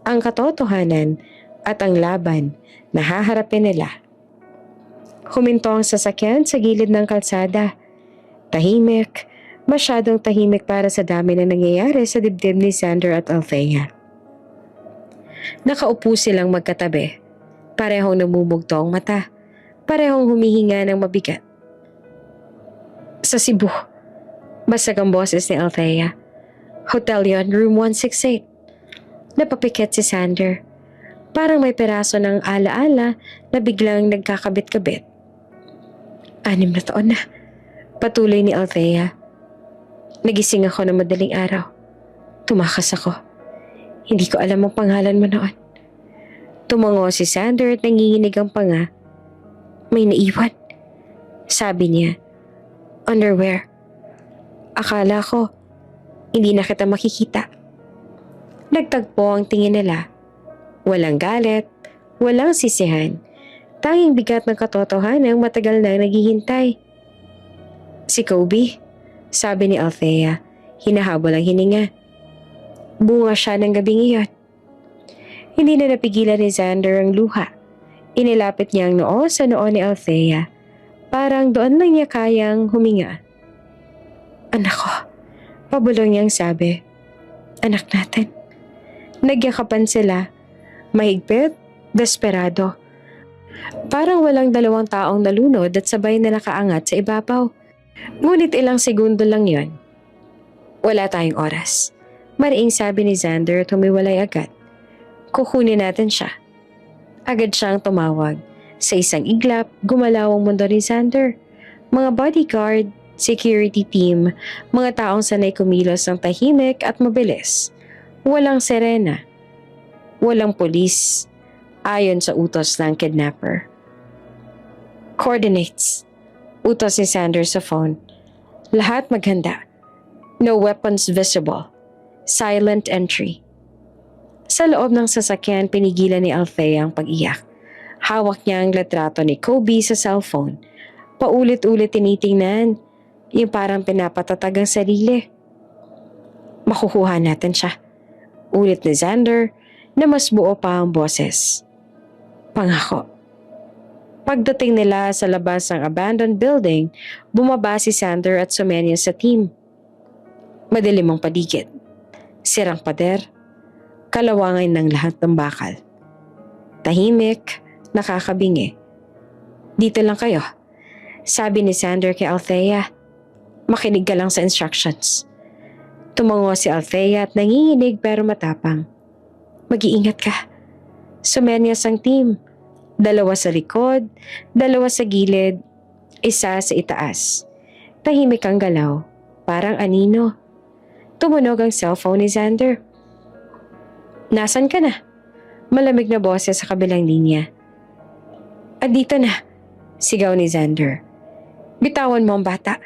ang katotohanan, at ang laban na haharapin nila. Huminto ang sasakyan sa gilid ng kalsada. Tahimik, masyadong tahimik para sa dami na nangyayari sa dibdib ni Xander at Althea. Nakaupo silang magkatabi. Parehong namumugto ang mata. Parehong humihinga ng mabigat. Sa Cebu, basag ang boses ni Althea. Hotel yon, room 168. Napapikit si Xander. Parang may peraso ng alaala na biglang nagkakabit-kabit. 6 na taon na. Patuloy ni Althea. Nagising ako ng madaling araw. Tumakas ako. Hindi ko alam ang pangalan mo noon. Tumango si Xander at nanginginig ang panga. May naiwan. Sabi niya. Underwear. Akala ko, hindi na kita makikita. Nagtagpo ang tingin nila. Walang galit, walang sisihan. Tanging bigat ng katotohanan matagal na naghihintay. Si Kobe, sabi ni Althea, hinahabol ang hininga. Bunga siya ng gabing iyon. Hindi na napigilan ni Xander ang luha. Inilapit niya ang noo sa noo ni Althea. Parang doon lang niya kayang huminga. Anak ko, pabulong niyang sabi. Anak natin. Nagyakapan sila. Mahigpit, desperado. Parang walang dalawang taong nalunod at sabay na nakaangat sa ibabaw. Ngunit ilang segundo lang yon. Wala tayong oras. Mariing sabi ni Xander at humiwalay agad. Kukunin natin siya. Agad siyang tumawag. Sa isang iglap, gumalaw ang mundo ni Xander. Mga bodyguard, security team, mga taong sanay kumilos ng tahimik at mabilis. Walang sirena. Walang pulis. Ayon sa utos ng kidnapper. Coordinates. Utos ni Xander sa phone. Lahat maghanda. No weapons visible. Silent entry. Sa loob ng sasakyan, pinigilan ni Althea ang pag-iyak. Hawak niya ang litrato ni Kobe sa cellphone. Paulit-ulit tinitingnan. Yung parang pinapatatag ang sarili. Makukuha natin siya. Ulit ni Xander na mas buo pa ang boses. Pangako. Pagdating nila sa labas ng abandoned building, bumaba si Xander at sumenya sa team. Madilim ang paligid. Sirang pader. Kalawangan ng lahat ng bakal. Tahimik, nakakabingi. Dito lang kayo. Sabi ni Xander kay Althea. Makinig ka lang sa instructions. Tumango si Althea at nanginginig pero matapang. Mag-iingat ka. Sumenyas ang team. 2 sa likod, 2 sa gilid, 1 sa itaas. Tahimik ang galaw, parang anino. Tumunog ang cellphone ni Xander. Nasaan ka na? Malamig na boses sa kabilang linya. Andito na, sigaw ni Xander. Bitawan mo ang bata.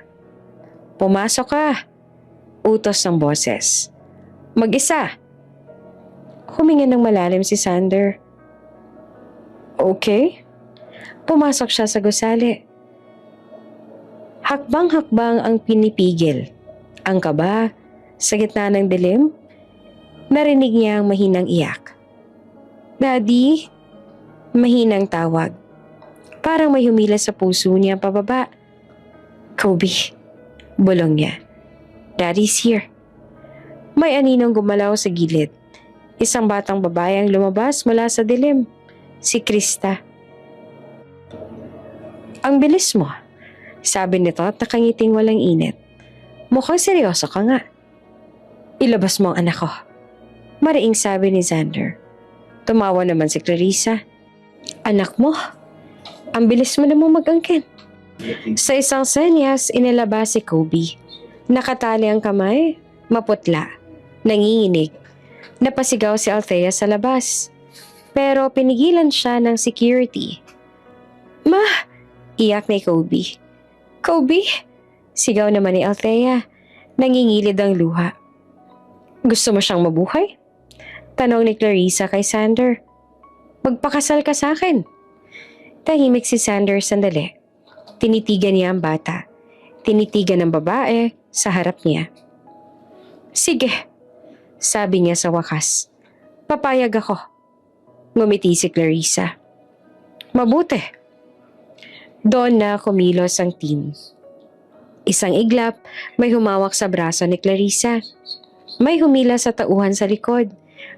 Pumasok ka. Utos ng boses. Mag-isa. Huminga ng malalim si Xander. Okay. Pumasok siya sa gusali. Hakbang-hakbang ang pinipigil. Ang kaba, sa gitna ng dilim, narinig niya ang mahinang iyak. Daddy? Mahinang tawag. Parang may humila sa puso niya pababa. Kobe. Bulong niya. Daddy's here. May aninong gumalaw sa gilid. Isang batang babae ang lumabas mula sa dilim. Si Krista. Ang bilis mo, sabi nito at nakangiting walang init. Mukhang seryoso ka nga. Ilabas mo ang anak ko. Mariing sabi ni Xander. Tumawa naman si Clarissa. Anak mo? Ang bilis mo namang mag-angkin. Sa isang senyas, inilabas si Kobe. Nakatali ang kamay, maputla, nanginginig. Napasigaw si Althea sa labas. Pero pinigilan siya ng security. Ma! Iyak ni Kobe. Kobe! Sigaw naman ni Althea. Nangingilid ang luha. Gusto mo siyang mabuhay? Tanong ni Clarissa kay Xander. Magpakasal ka sa akin. Tahimik si Xander sandali. Tinitigan niya ang bata. Tinitigan ng babae, sa harap niya. Sige, sabi niya sa wakas. Papayag ako. Ngumiti si Clarissa. Mabuti. Doon na kumilos ang team. Isang iglap, may humawak sa braso ni Clarissa. May humila sa tauhan sa likod.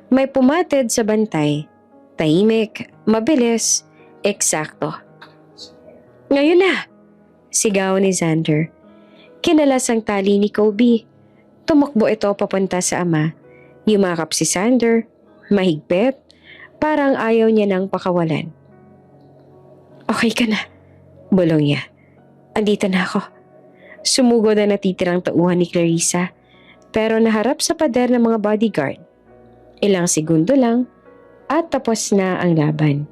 May pumatid sa bantay. Tahimik, mabilis, eksakto. Ngayon na! Sigaw ni Xander. Kinalas ang tali ni Kobe. Tumakbo ito papunta sa ama. Yumakap si Xander, mahigpit, parang ayaw niya nang pakawalan. Okay ka na, bulong niya. Andito na ako. Sumugod ang natitirang tauhan ni Clarissa, pero naharap sa pader ng mga bodyguard. Ilang segundo lang at tapos na ang laban.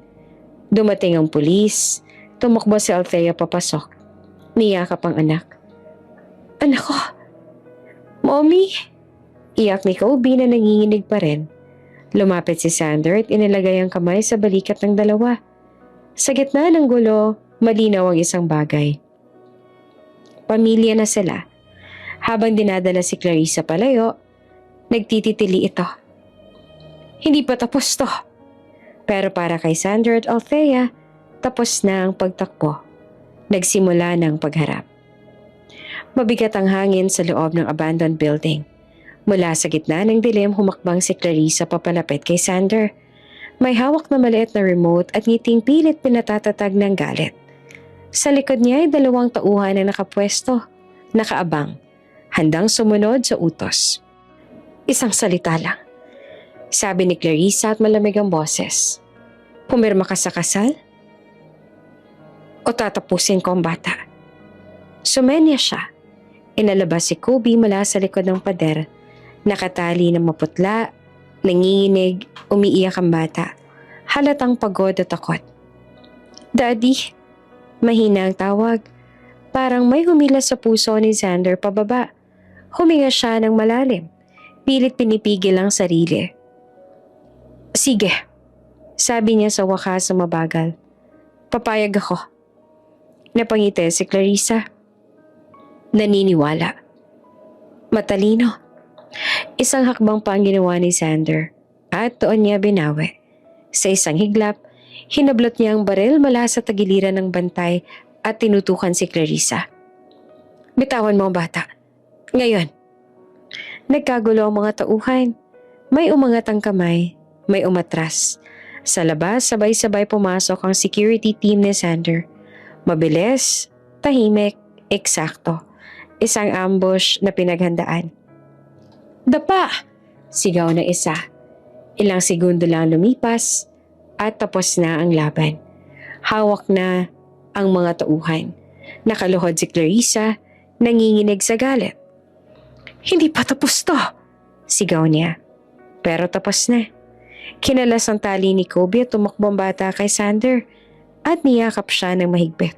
Dumating ang pulis, tumakbo si Althea papasok. Niyakap ang anak. Anak ko! Mommy! Iyak ni Kobe na nanginginig pa rin. Lumapit si Xander at inilagay ang kamay sa balikat ng dalawa. Sa gitna ng gulo, malinaw ang isang bagay. Pamilya na sila. Habang dinadala si Clarissa palayo, nagtititili ito. Hindi pa tapos to. Pero para kay Xander at Althea, tapos na ang pagtakbo. Nagsimula ng pagharap. Mabigat ang hangin sa loob ng abandoned building. Mula sa gitna ng dilim, humakbang si Clarissa papalapit kay Xander. May hawak na maliit na remote at ngiting pilit pinatatatag ng galit. Sa likod niya ay 2 tauhan na nakapwesto, nakaabang, handang sumunod sa utos. Isang salita lang. Sabi ni Clarissa at malamig ang boses. Pumirma ka sa kasal? O tatapusin ko ang bata? Sumenya siya. Inalabas si Kobe mula sa likod ng pader. Nakatali ng maputla, nanginginig, umiiyak ang bata. Halatang pagod at takot. Daddy, mahina ang tawag. Parang may humila sa puso ni Xander pababa. Huminga siya ng malalim. Pilit pinipigil ang sarili. Sige, sabi niya sa wakas na mabagal. Papayag ako. Napangiti si Clarissa. Naniniwala. Matalino. Isang hakbang pa ang ginawa ni Xander at doon niya binawi. Sa isang higlap, hinablot niya ang baril mula sa tagiliran ng bantay at tinutukan si Clarissa. Bitawan mo ang bata. Ngayon. Nagkagulo ang mga tauhan. May umangat ang kamay, may umatras. Sa labas, sabay-sabay pumasok ang security team ni Xander. Mabilis, tahimik, eksakto. Isang ambush na pinaghandaan. Dapa! Sigaw na isa. Ilang segundo lang lumipas at tapos na ang laban. Hawak na ang mga tauhan. Nakaluhod si Clarissa, nanginginig sa galit. Hindi pa tapos to! Sigaw niya. Pero tapos na. Kinalas ang tali ni Kobe at tumakbo ang bata kay Xander at niyakap siya ng mahigpit.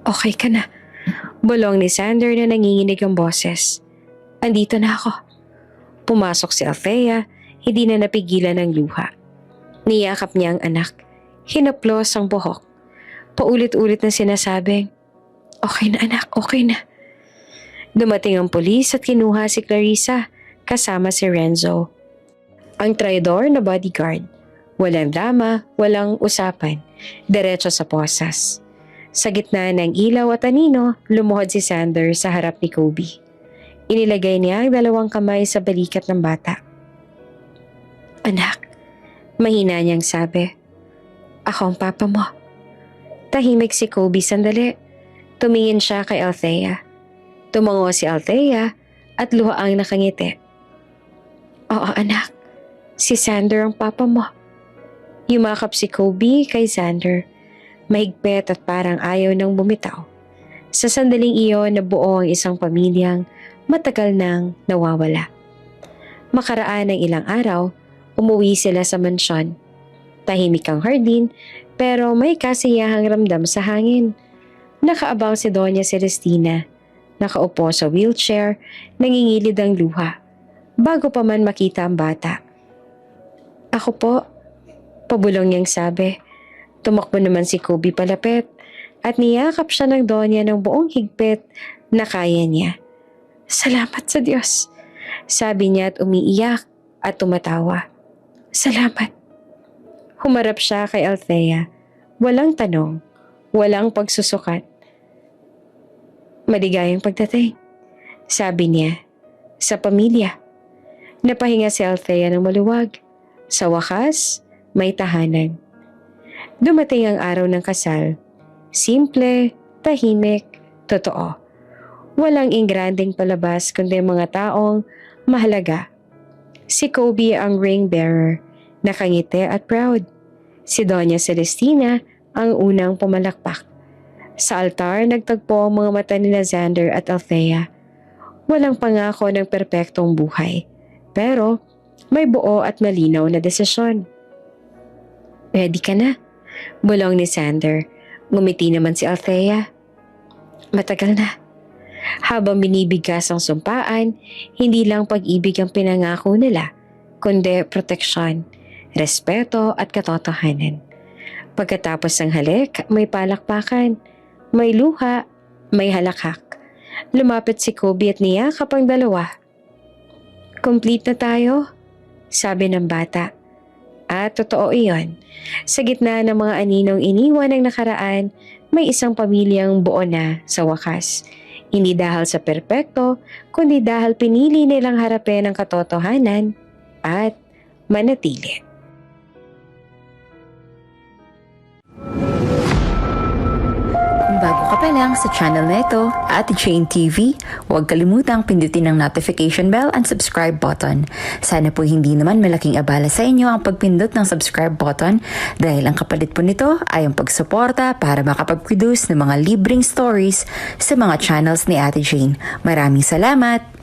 Okay ka na. Bulong ni Xander na nanginginig ang boses. Andito na ako. Pumasok si Althea, hindi na napigilan ng luha. Niyakap niya ang anak. Hinaplos ang buhok. Paulit-ulit na sinasabing, okay na anak, okay na. Dumating ang pulis at kinuha si Clarissa kasama si Renzo. Ang traidor na bodyguard. Walang drama, walang usapan. Diretso sa posas. Sa gitna ng ilaw at anino, lumuhod si Xander sa harap ni Kobe. Inilagay niya ang 2 kamay sa balikat ng bata. Anak, mahina niyang sabi. Ako ang papa mo. Tahimik si Kobe sandali. Tumingin siya kay Althea. Tumango si Althea at luhaang nakangiti. Oo anak, si Xander ang papa mo. Yumakap si Kobe kay Xander. Mahigpit at parang ayaw nang bumitaw. Sa sandaling iyon nabuo ang isang pamilyang matagal nang nawawala. Makaraan ng ilang araw, umuwi sila sa mansyon. Tahimik ang hardin pero may kasiyahang ramdam sa hangin. Nakaabang si Doña Celestina. Nakaupo sa wheelchair, nangingilid ang luha. Bago pa man makita ang bata. Ako po, pabulong niyang sabi. Tumakbo naman si Kobe palapit at niyakap siya ng Doña ng buong higpit na kaya niya. Salamat sa Diyos, sabi niya at umiiyak at tumatawa. Salamat. Humarap siya kay Althea. Walang tanong, walang pagsusukat. Maligayang pagdating, sabi niya, sa pamilya. Napahinga si Althea ng maluwag. Sa wakas, may tahanan. Dumating ang araw ng kasal. Simple, tahimik, totoo. Walang ingranding palabas kundi mga taong mahalaga. Si Kobe ang ring bearer, nakangiti at proud. Si Doña Celestina ang unang pumalakpak. Sa altar, nagtagpo ang mga mata ni Xander at Althea. Walang pangako ng perpektong buhay, pero may buo at malinaw na desisyon. Ready ka na? Bulong ni Xander. Ngumiti naman si Althea. Matagal na. Habang binibigkas ang sumpaan, hindi lang pag-ibig ang pinangako nila, kundi proteksyon, respeto at katotohanan. Pagkatapos ng halik, may palakpakan, may luha, may halakhak. Lumapit si Kobe at niyakap ang dalawa. Complete na tayo, sabi ng bata. At totoo iyon. Sa gitna ng mga aninong iniwan ng nakaraan, may isang pamilyang buo na sa wakas. Hindi dahil sa perpekto, kundi dahil pinili nilang harapin ang katotohanan at manatili. Kung bago ka pa lang sa channel na ito, Ate Jane TV, huwag kalimutang pindutin ang notification bell and subscribe button. Sana po hindi naman malaking abala sa inyo ang pagpindot ng subscribe button dahil ang kapalit po nito ay ang pagsuporta para makapag-produce ng mga libreng stories sa mga channels ni Ate Jane. Maraming salamat!